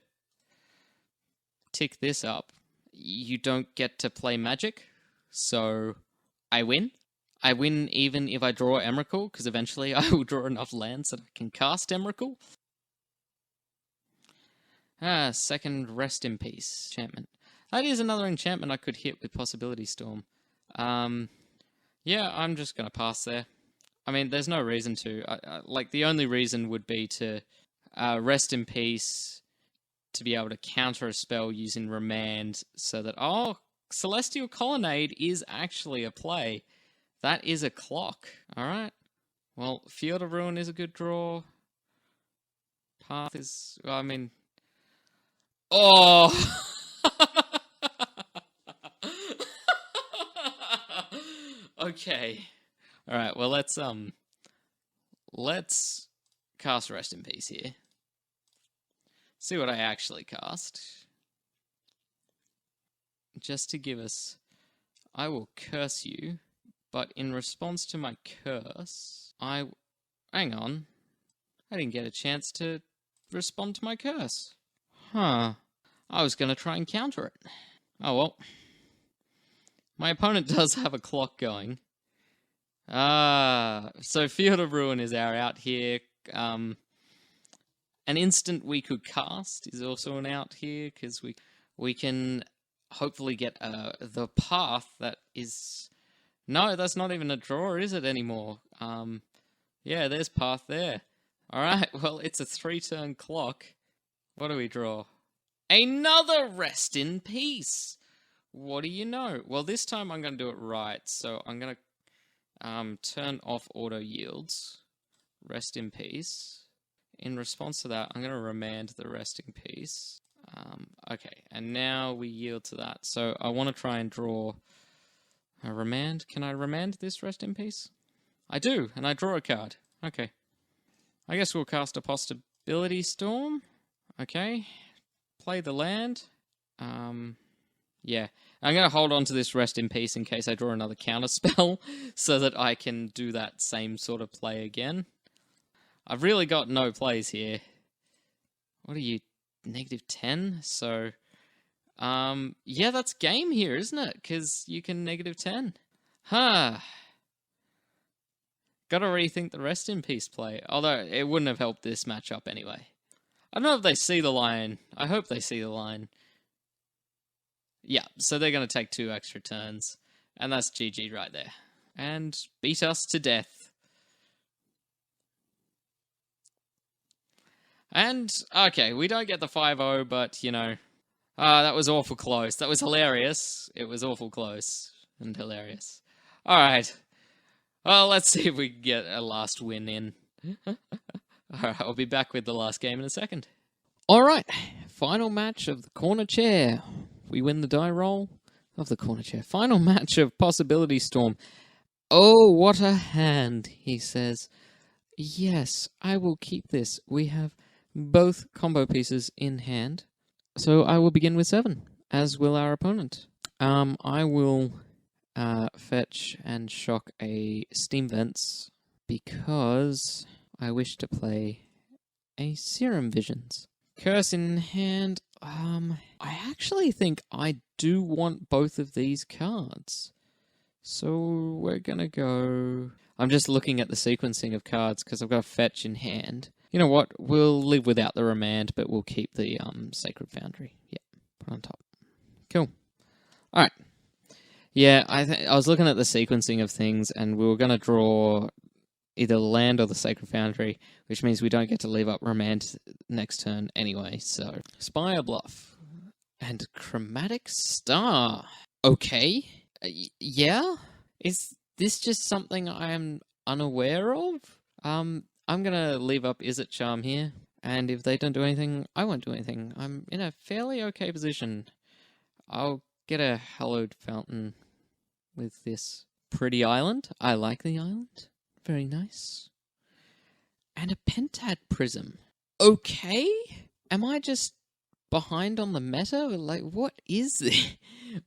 tick this up. You don't get to play Magic, so I win. I win even if I draw Emrakul, because eventually I will draw enough lands that I can cast Emrakul. Second Rest in Peace enchantment. That is another enchantment I could hit with Possibility Storm. Yeah, I'm just going to pass there. I mean, there's no reason to. Like, the only reason would be to Rest in Peace... to be able to counter a spell using Remand, so that... Oh, Celestial Colonnade is actually a play. That is a clock. Alright. Well, Field of Ruin is a good draw. Path is... Well, I mean... Oh! Okay. Alright, well, let's cast Rest in Peace here. See what I actually cast. Just to give us... I will curse you, but in response to my curse, hang on. I didn't get a chance to respond to my curse. Huh. I was going to try and counter it. Oh well. My opponent does have a clock going. So Field of Ruin is our out here. An instant we could cast is also an out here, because we can hopefully get the path that is... No, that's not even a draw, is it, anymore? Yeah, there's path there. Alright, well, it's a 3-turn clock. What do we draw? Another Rest in Peace! What do you know? Well, this time I'm going to do it right, so I'm going to turn off auto yields. Rest in Peace. In response to that, I'm going to remand the Rest in Peace. Okay, and now we yield to that. So I want to try and draw a remand. Can I remand this Rest in Peace? I do, and I draw a card. Okay. I guess we'll cast a Possibility Storm. Okay. Play the land. Yeah. I'm going to hold on to this Rest in Peace in case I draw another counter spell, so that I can do that same sort of play again. I've really got no plays here. What are you, -10? So, yeah, that's game here, isn't it? Because you can -10. Huh. Gotta rethink the Rest in Peace play. Although, it wouldn't have helped this matchup anyway. I don't know if they see the line. I hope they see the line. Yeah, so they're going to take 2 extra turns. And that's GG right there. And beat us to death. And, okay, we don't get the 5-0, but, you know, that was awful close. That was hilarious. It was awful close and hilarious. Alright. Well, let's see if we can get a last win in. Alright, I'll be back with the last game in a second. Alright, final match of the corner chair. We win the die roll of the corner chair. Final match of Possibility Storm. Oh, what a hand, he says. Yes, I will keep this. We have both combo pieces in hand. So I will begin with 7, as will our opponent. I will fetch and shock a Steam Vents because I wish to play a Serum Visions. Curse in hand. I actually think I do want both of these cards. So we're gonna go... I'm just looking at the sequencing of cards because I've got a fetch in hand. You know what? We'll live without the Remand, but we'll keep the Sacred Foundry. Yeah, put on top. Cool. Alright. Yeah, I was looking at the sequencing of things, and we were going to draw either the land or the Sacred Foundry, which means we don't get to leave up Remand next turn anyway, so... Spire Bluff. And Chromatic Star. Okay. Yeah? Is this just something I am unaware of? I'm gonna leave up Izzet Charm here, and if they don't do anything, I won't do anything. I'm in a fairly okay position. I'll get a Hallowed Fountain with this pretty island. I like the island. Very nice. And a Pentad Prism. Okay? Am I just behind on the meta? Like, what is this?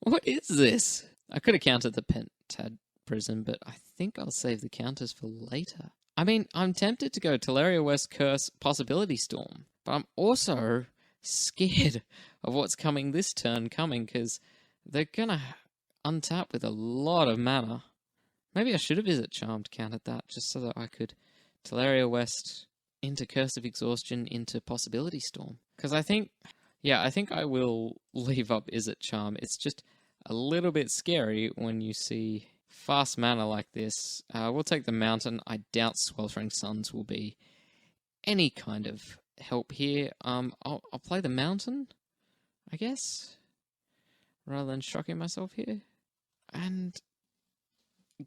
What is this? I could have countered the Pentad Prism, but I think I'll save the counters for later. I mean, I'm tempted to go Teleria West Curse Possibility Storm, but I'm also scared of what's coming this turn because they're gonna untap with a lot of mana. Maybe I should have Izzet Charmed countered that just so that I could Teleria West into Curse of Exhaustion into Possibility Storm. Because I think I will leave up Izzet Charm. It's just a little bit scary when you see fast mana like this. We'll take the Mountain. I doubt Sweltering Suns will be any kind of help here. I'll play the Mountain, I guess, rather than shocking myself here. And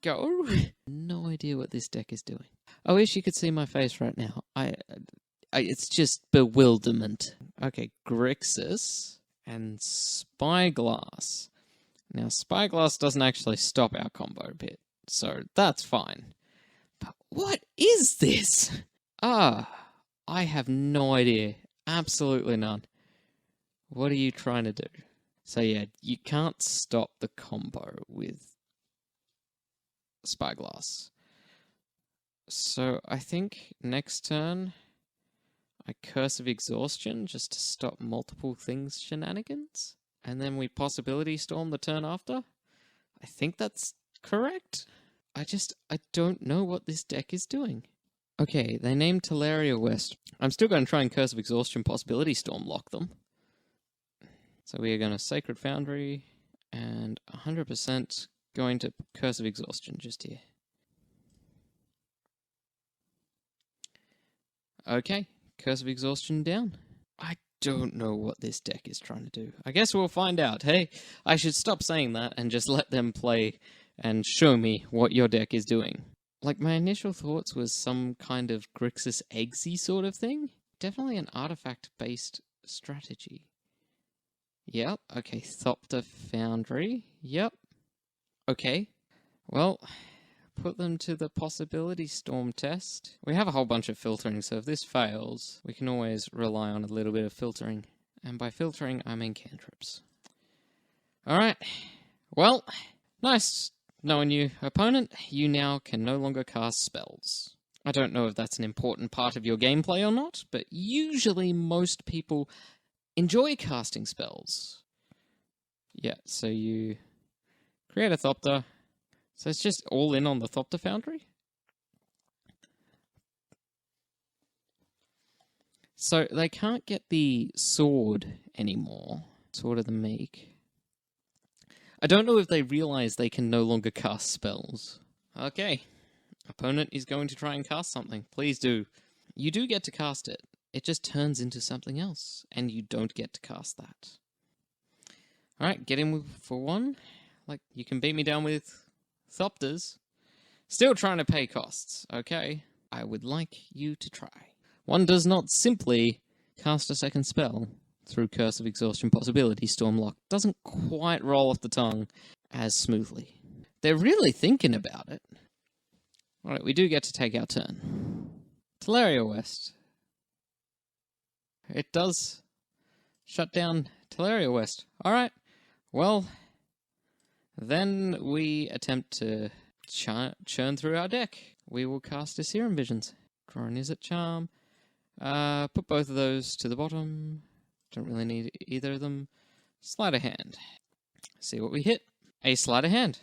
go. No idea what this deck is doing. I wish you could see my face right now. It's just bewilderment. Okay, Grixis and Spyglass. Now, Spyglass doesn't actually stop our combo bit, so that's fine. But what is this? I have no idea. Absolutely none. What are you trying to do? So yeah, you can't stop the combo with Spyglass. So I think next turn I Curse of Exhaustion just to stop multiple things shenanigans. And then we Possibility Storm the turn after. I think that's correct. I don't know what this deck is doing. Okay, they named Teleria West. I'm still going to try and Curse of Exhaustion Possibility Storm lock them. So we are going to Sacred Foundry and 100% going to Curse of Exhaustion just here. Okay, Curse of Exhaustion down. I don't know what this deck is trying to do. I guess we'll find out. Hey, I should stop saying that and just let them play and show me what your deck is doing. Like, my initial thoughts was some kind of Grixis Eggsy sort of thing. Definitely an artifact-based strategy. Yep, okay, Thopter Foundry. Yep. Okay. Well, put them to the Possibility Storm test. We have a whole bunch of filtering, so if this fails, we can always rely on a little bit of filtering. And by filtering, I mean cantrips. Alright. Well, nice knowing you, opponent. You now can no longer cast spells. I don't know if that's an important part of your gameplay or not, but usually most people enjoy casting spells. Yeah, so you create a Thopter. So it's just all in on the Thopter Foundry? So they can't get the sword anymore. Sword of the Meek. I don't know if they realize they can no longer cast spells. Okay. Opponent is going to try and cast something. Please do. You do get to cast it. it just turns into something else, and you don't get to cast that. Alright, get in for one. Like, you can beat me down with Thopters. Still trying to pay costs, okay? I would like you to try. One does not simply cast a second spell through Curse of Exhaustion possibility. Stormlock doesn't quite roll off the tongue as smoothly. They're really thinking about it. Alright, we do get to take our turn. Teleria West. It does shut down Teleria West. Alright, well, then we attempt to churn through our deck. We will cast a Serum Visions. Draw an Izzet Charm. Put both of those to the bottom. Don't really need either of them. Sleight of Hand. See what we hit. A Sleight of Hand.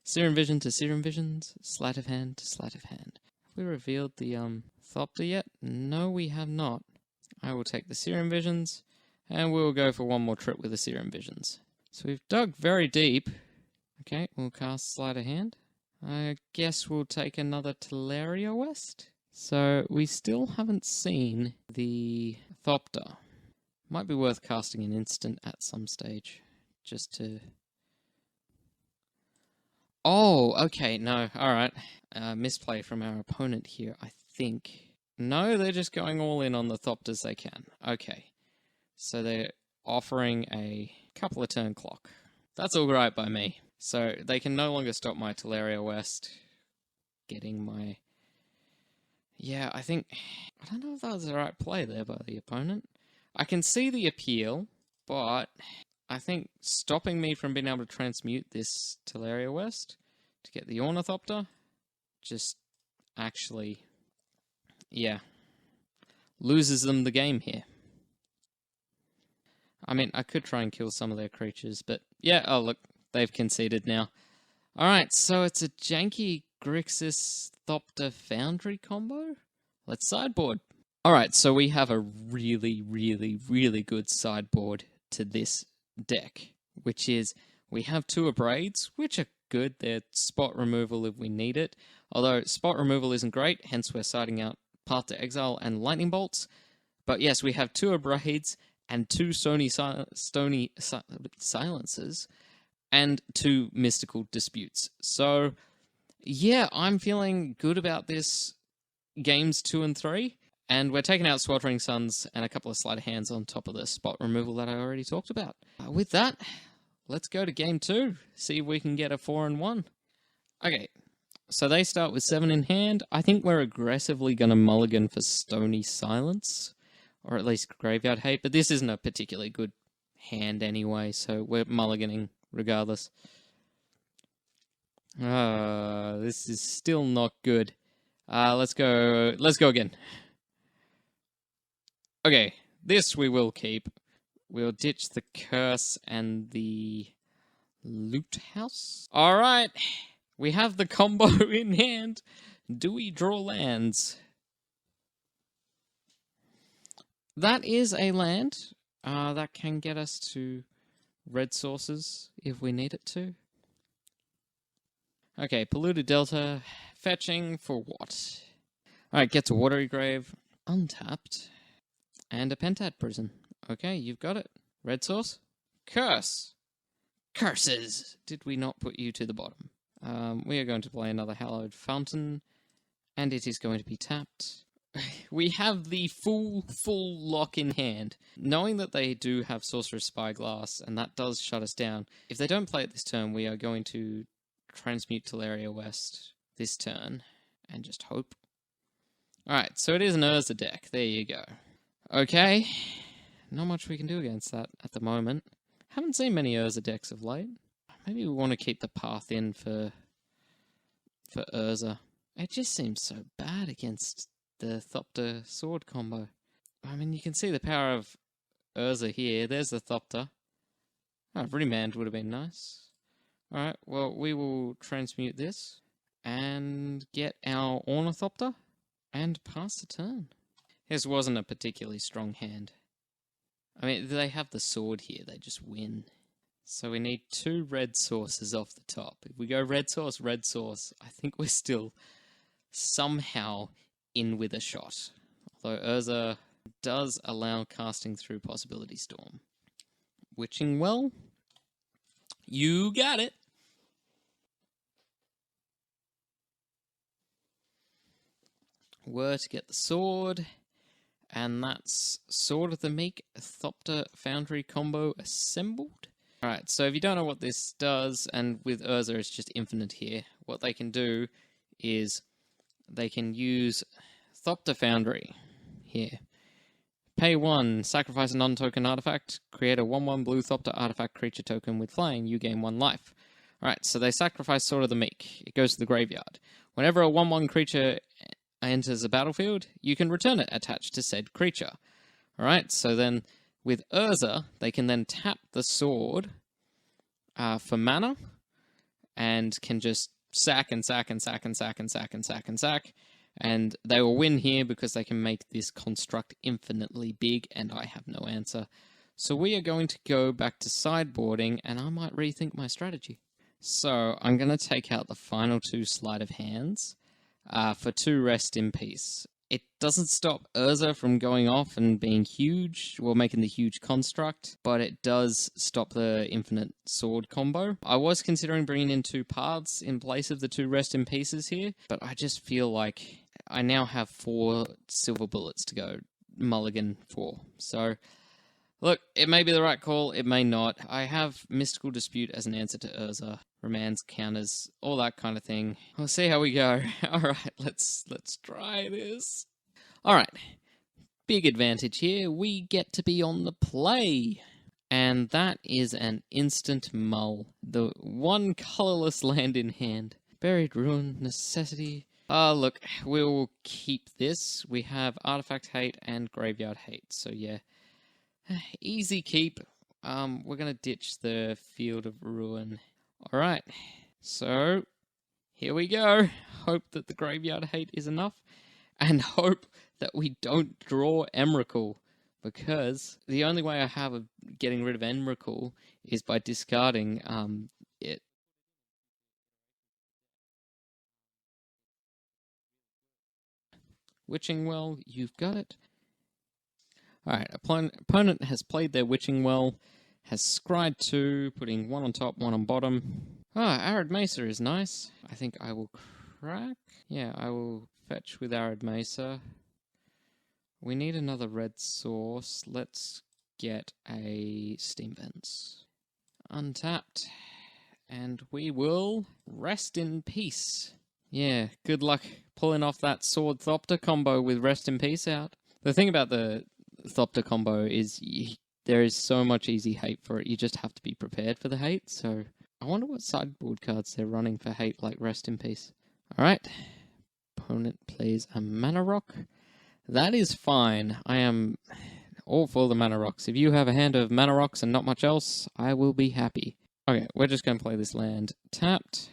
Serum Vision to Serum Visions. Sleight of Hand to Sleight of Hand. Have we revealed the Thopter yet? No, we have not. I will take the Serum Visions, and we'll go for one more trip with the Serum Visions. So we've dug very deep. Okay, we'll cast Sleight of Hand. I guess we'll take another Teleria West. So we still haven't seen the Thopter. Might be worth casting an instant at some stage, just to... Oh, okay, no, alright. Misplay from our opponent here, I think. No, they're just going all in on the Thopters they can. Okay. So they're offering a couple of turn clock. That's alright by me. So they can no longer stop my Teleria West getting my... Yeah, I think... I don't know if that was the right play there by the opponent. I can see the appeal, but I think stopping me from being able to transmute this Teleria West to get the Ornithopter just actually... Yeah. Loses them the game here. I mean, I could try and kill some of their creatures, but yeah, oh look, they've conceded now. Alright, so it's a janky Grixis Thopter Foundry combo? Let's sideboard. Alright, so we have a really, really, really good sideboard to this deck, which is, we have two Abrades, which are good. They're spot removal if we need it. Although spot removal isn't great, hence we're siding out Path to Exile and Lightning Bolts. But yes, we have two Abrades and two Stony Silences and two Mystical Disputes. So, yeah, I'm feeling good about this games 2 and 3. And we're taking out Sweltering Suns and a couple of Sleight of Hands on top of the spot removal that I already talked about. With that, let's go to game 2. See if we can get a 4 and 1. Okay. So they start with 7 in hand. I think we're aggressively going to mulligan for Stony Silence, or at least Graveyard Hate, but this isn't a particularly good hand anyway, so we're mulliganing regardless. This is still not good. Let's go again. Okay, this we will keep. We'll ditch the Curse and the Loot House. Alright. We have the combo in hand. Do we draw lands? That is a land. That can get us to red sources if we need it to. Okay, Polluted Delta. Fetching for what? Alright, gets a Watery Grave. Untapped. And a Pentad Prison. Okay, you've got it. Red source. Curse. Curses. Did we not put you to the bottom? We are going to play another Hallowed Fountain, and it is going to be tapped. We have the full lock in hand. Knowing that they do have Sorcerer's Spyglass, and that does shut us down, if they don't play it this turn, we are going to transmute Teleria West this turn, and just hope. Alright, so it is an Urza deck. There you go. Okay, not much we can do against that at the moment. Haven't seen many Urza decks of late. Maybe we want to keep the path in for Urza. It just seems so bad against the Thopter Sword combo. I mean, you can see the power of Urza here. There's the Thopter. Oh, Remand would have been nice. Alright, well, we will transmute this and get our Ornithopter and pass the turn. This wasn't a particularly strong hand. I mean, they have the sword here. They just win. So we need 2 red sources off the top. If we go red source, I think we're still somehow in with a shot. Although Urza does allow casting through Possibility Storm. Witching Well. You got it. Were to get the sword. And that's Sword of the Meek Thopter Foundry combo assembled. Alright, so if you don't know what this does, and with Urza it's just infinite here, what they can do is they can use Thopter Foundry here. Pay 1, sacrifice a non-token artifact, create a 1/1 blue Thopter artifact creature token with flying, you gain 1 life. Alright, so they sacrifice Sword of the Meek. It goes to the graveyard. Whenever a 1/1 creature enters the battlefield, you can return it attached to said creature. Alright, so then with Urza, they can then tap the sword for mana, and can just sack and sack and sack and sack and sack and sack and sack, and they will win here because they can make this construct infinitely big, and I have no answer. So we are going to go back to sideboarding, and I might rethink my strategy. So I'm going to take out the final 2 sleight of hands for 2 Rest in Peace. It doesn't stop Urza from going off and being huge, well, making the huge construct, but it does stop the infinite sword combo. I was considering bringing in 2 paths in place of the 2 Rest in Pieces here, but I just feel like I now have 4 silver bullets to go mulligan for. So, look, it may be the right call, it may not. I have Mystical Dispute as an answer to Urza, Remands, counters, all that kind of thing. We'll see how we go. Alright, let's try this. Alright, big advantage here. We get to be on the play. And that is an instant mull. The 1 colorless land in hand. Buried Ruin, Necessity. Look, we'll keep this. We have Artifact Hate and Graveyard Hate, so yeah. Easy keep. We're gonna ditch the Field of Ruin. Alright, so here we go. Hope that the Graveyard Hate is enough, and hope that we don't draw Emrakul, because the only way I have of getting rid of Emrakul is by discarding it. Witching Well, you've got it. Alright, opponent has played their Witching Well, has scryed 2, putting 1 on top, 1 on bottom. Arid Mesa is nice. I think I will crack. Yeah, I will fetch with Arid Mesa. We need another red source. Let's get a Steam Vents. Untapped. And we will Rest in Peace. Yeah, good luck pulling off that Sword Thopter combo with Rest in Peace out. The thing about the Thopter combo is there is so much easy hate for it. You just have to be prepared for the hate. So I wonder what sideboard cards they're running for hate like Rest in Peace. Alright. Opponent plays a Mana Rock. That is fine. I am all for the Mana Rocks. If you have a hand of Mana Rocks and not much else, I will be happy. Okay, we're just going to play this land tapped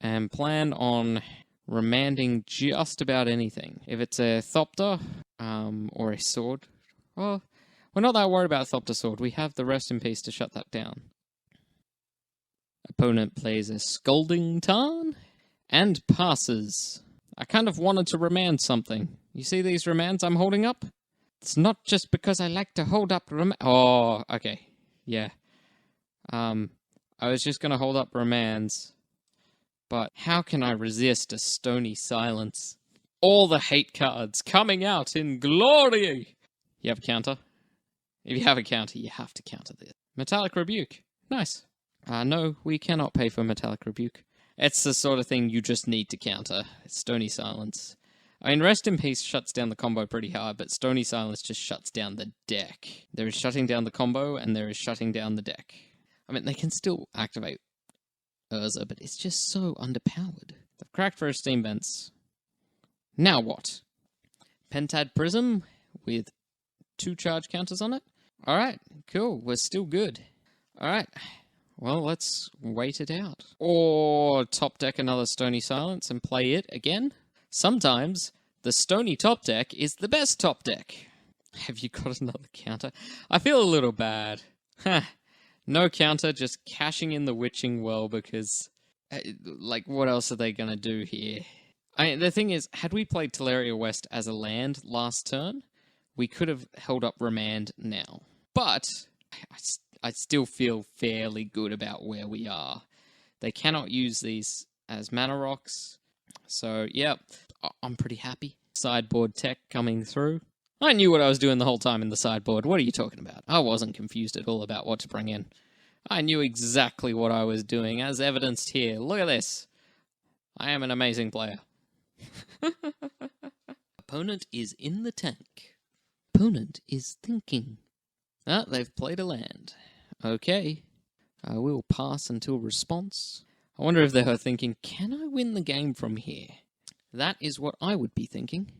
and plan on remanding just about anything. If it's a Thopter or a sword, well, we're not that worried about Thopter sword. We have the Rest in Peace to shut that down. Opponent plays a Scalding Tarn and passes. I kind of wanted to remand something. You see these remands I'm holding up? It's not just because I like to hold up Oh, okay. Yeah. I was just going to hold up remands. But how can I resist a Stony Silence? All the hate cards coming out in glory! You have a counter? If you have a counter, you have to counter this. Metallic Rebuke. Nice. No, we cannot pay for Metallic Rebuke. It's the sort of thing you just need to counter. Stony Silence. I mean, Rest in Peace shuts down the combo pretty hard, but Stony Silence just shuts down the deck. There is shutting down the combo, and there is shutting down the deck. I mean, they can still activate Urza, but it's just so underpowered. They've cracked for a Steam Vents. Now what? Pentad Prism with 2 charge counters on it? Alright, cool. We're still good. Alright. Well, let's wait it out. Or top deck another Stony Silence and play it again. Sometimes the Stony top deck is the best top deck. Have you got another counter? I feel a little bad. No counter, just cashing in the Witching Well because, like, what else are they going to do here? I mean, the thing is, had we played Teleria West as a land last turn, we could have held up Remand now. But I still feel fairly good about where we are. They cannot use these as mana rocks. So, yeah, I'm pretty happy. Sideboard tech coming through. I knew what I was doing the whole time in the sideboard. What are you talking about? I wasn't confused at all about what to bring in. I knew exactly what I was doing, as evidenced here. Look at this. I am an amazing player. Opponent is in the tank. Opponent is thinking. Ah, they've played a land. Okay. I will pass until response. I wonder if they were thinking, can I win the game from here? That is what I would be thinking.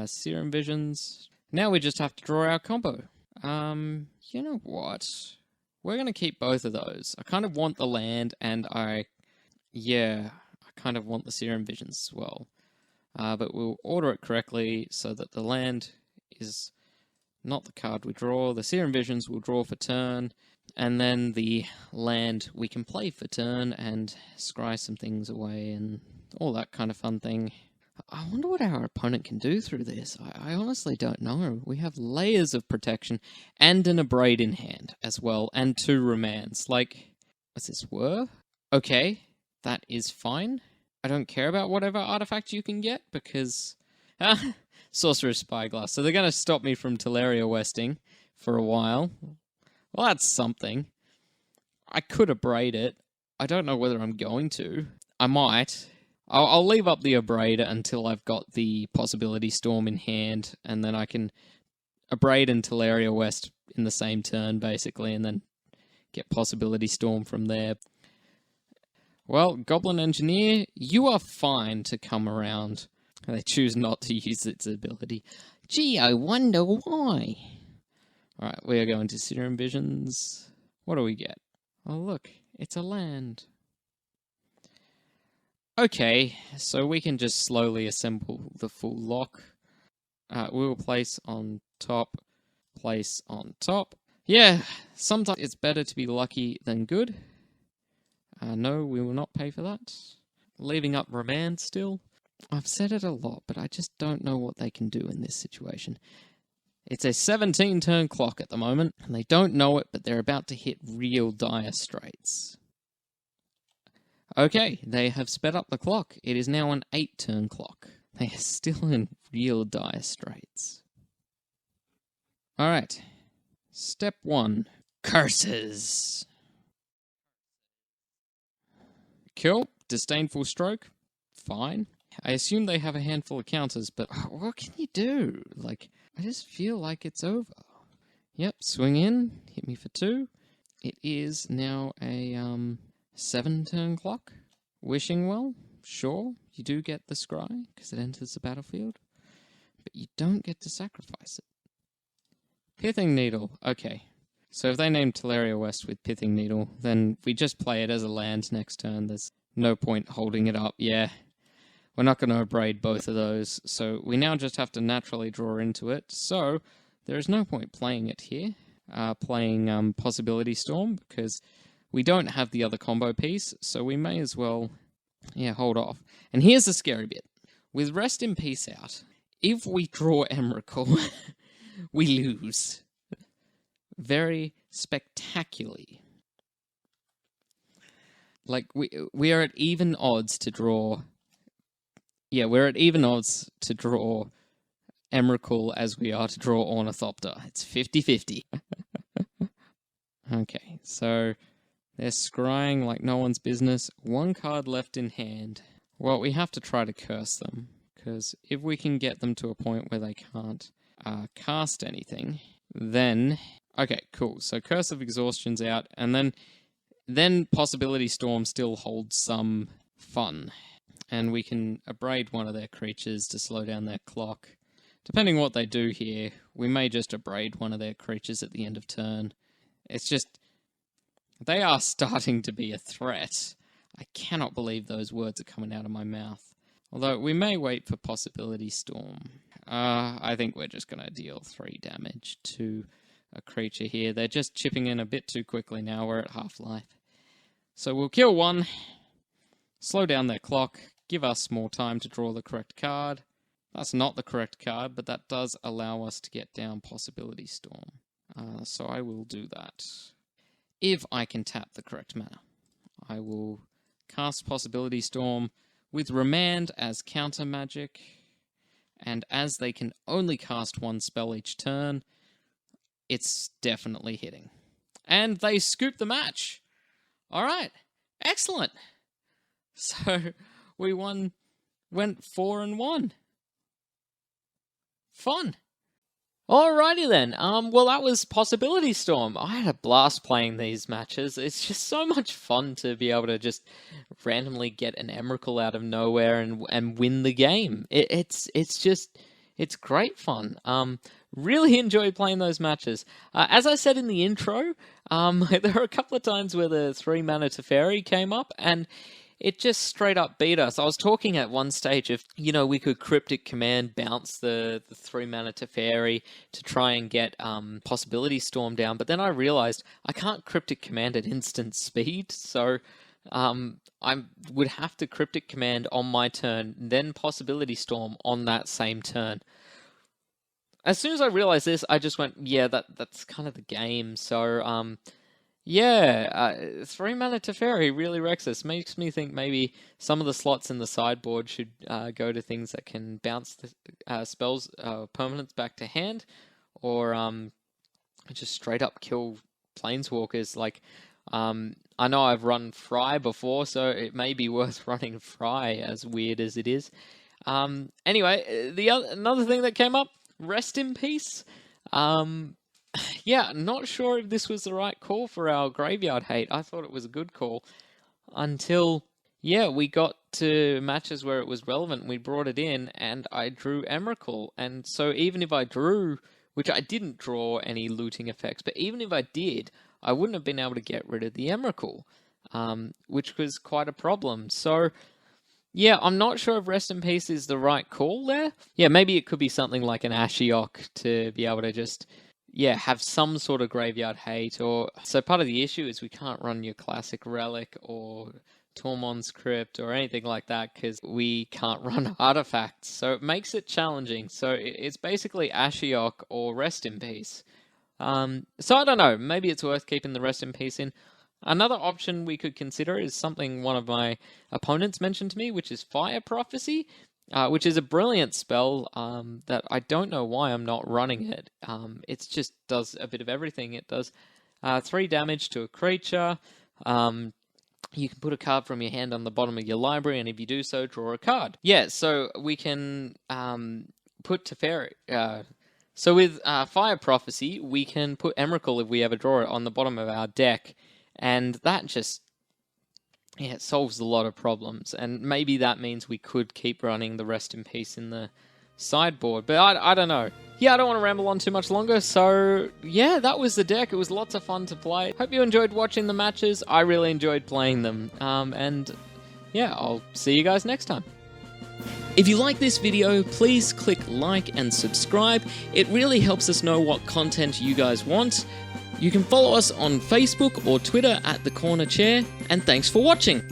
Serum Visions. Now we just have to draw our combo. You know what? We're going to keep both of those. I kind of want the land, and I kind of want the Serum Visions as well. But we'll order it correctly so that the land is not the card we draw. The Serum Visions we'll draw for turn, and then the land we can play for turn and scry some things away and all that kind of fun thing. I wonder what our opponent can do through this. I honestly don't know. We have layers of protection and an Abrade in hand as well, and 2 Remands. Like, what's this, Whir? Okay, that is fine. I don't care about whatever artifact you can get, because... Sorcerer's Spyglass. So they're going to stop me from Teleria Westing for a while. Well, that's something. I could Abrade it. I don't know whether I'm going to. I might. I'll leave up the Abrade until I've got the Possibility Storm in hand, and then I can Abrade and Teleria West in the same turn, basically, and then get Possibility Storm from there. Well, Goblin Engineer, you are fine to come around. They choose not to use its ability. Gee, I wonder why. Alright, we are going to Serum Visions. What do we get? Oh, look, it's a land. Okay, so we can just slowly assemble the full lock. We will place on top, place on top. Yeah, sometimes it's better to be lucky than good. No, we will not pay for that. Leaving up Remand still. I've said it a lot, but I just don't know what they can do in this situation. It's a 17-turn clock at the moment, and they don't know it, but they're about to hit real dire straits. Okay, they have sped up the clock. It is now an 8-turn clock. They are still in real dire straits. Alright. Step 1. Curses. Cool. Disdainful Stroke. Fine. I assume they have a handful of counters, but what can you do? Like, I just feel like it's over. Yep, swing in. Hit me for 2. It is now a, 7-turn clock. Wishing Well, sure, you do get the scry, because it enters the battlefield, but you don't get to sacrifice it. Pithing Needle, okay. So if they name Teleria West with Pithing Needle, then we just play it as a land next turn. There's no point holding it up, yeah. We're not going to Abrade both of those, so we now just have to naturally draw into it, so there is no point playing it here. Playing Possibility Storm, because we don't have the other combo piece, so we may as well, hold off. And here's the scary bit. With Rest in Peace out, if we draw Emrakul, we lose. Very spectacularly. Like, we are at even odds to draw... Yeah, we're at even odds to draw Emrakul as we are to draw Ornithopter. It's 50-50. Okay, so... They're scrying like no one's business. 1 card left in hand. Well, we have to try to curse them, because if we can get them to a point where they can't cast anything, then... Okay, cool. So Curse of Exhaustion's out, and then Possibility Storm still holds some fun. And we can Abrade one of their creatures to slow down their clock. Depending on what they do here, we may just Abrade one of their creatures at the end of turn. It's just... They are starting to be a threat. I cannot believe those words are coming out of my mouth. Although, we may wait for Possibility Storm. I think we're just going to deal 3 damage to a creature here. They're just chipping in a bit too quickly now. We're at half-life. So we'll kill 1, slow down their clock, give us more time to draw the correct card. That's not the correct card, but that does allow us to get down Possibility Storm. So I will do that. If I can tap the correct mana, I will cast Possibility Storm with Remand as counter magic, and as they can only cast one spell each turn, it's definitely hitting. And they scoop the match! Alright, excellent! So, we went 4-1. Fun! Alrighty then, well that was Possibility Storm. I had a blast playing these matches. It's just so much fun to be able to just randomly get an Emrakul out of nowhere and win the game. It's great fun. Really enjoyed playing those matches. As I said in the intro, there were a couple of times where the 3-mana Teferi came up, and it just straight up beat us. I was talking at one stage of, we could Cryptic Command bounce the 3-mana Teferi to try and get Possibility Storm down, but then I realized I can't Cryptic Command at instant speed, so I would have to Cryptic Command on my turn, then Possibility Storm on that same turn. As soon as I realized this, I just went, yeah, that's kind of the game, so 3-mana Teferi really wrecks us. Makes me think maybe some of the slots in the sideboard should go to things that can bounce the spells, permanents back to hand, or just straight up kill planeswalkers. Like, I know I've run Fry before, so it may be worth running Fry, as weird as it is. Anyway, another thing that came up, Rest in Peace. Yeah, not sure if this was the right call for our Graveyard Hate. I thought it was a good call until, we got to matches where it was relevant. We brought it in, and I drew Emrakul. And so even if I drew, which I didn't draw any looting effects, but even if I did, I wouldn't have been able to get rid of the Emrakul, which was quite a problem. So, yeah, I'm not sure if Rest in Peace is the right call there. Yeah, maybe it could be something like an Ashiok to be able to just have some sort of Graveyard Hate. Or so part of the issue is we can't run your classic Relic or Tormund's Crypt or anything like that because we can't run artifacts. So it makes it challenging. So it's basically Ashiok or Rest in Peace. So I don't know. Maybe it's worth keeping the Rest in Peace in. Another option we could consider is something one of my opponents mentioned to me, which is Fire Prophecy. Which is a brilliant spell that I don't know why I'm not running it. It just does a bit of everything. It does 3 damage to a creature. You can put a card from your hand on the bottom of your library, and if you do so, draw a card. Yeah, so we can put Teferi. So with Fire Prophecy, we can put Emrakul, if we ever draw it, on the bottom of our deck, and that just it solves a lot of problems, and maybe that means we could keep running the Rest in Peace in the sideboard, but I don't know. Yeah, I don't want to ramble on too much longer, so yeah, that was the deck. It was lots of fun to play. Hope you enjoyed watching the matches. I really enjoyed playing them, and yeah, I'll see you guys next time. If you like this video, please click like and subscribe. It really helps us know what content you guys want. You can follow us on Facebook or Twitter at TheCornerChair, and thanks for watching!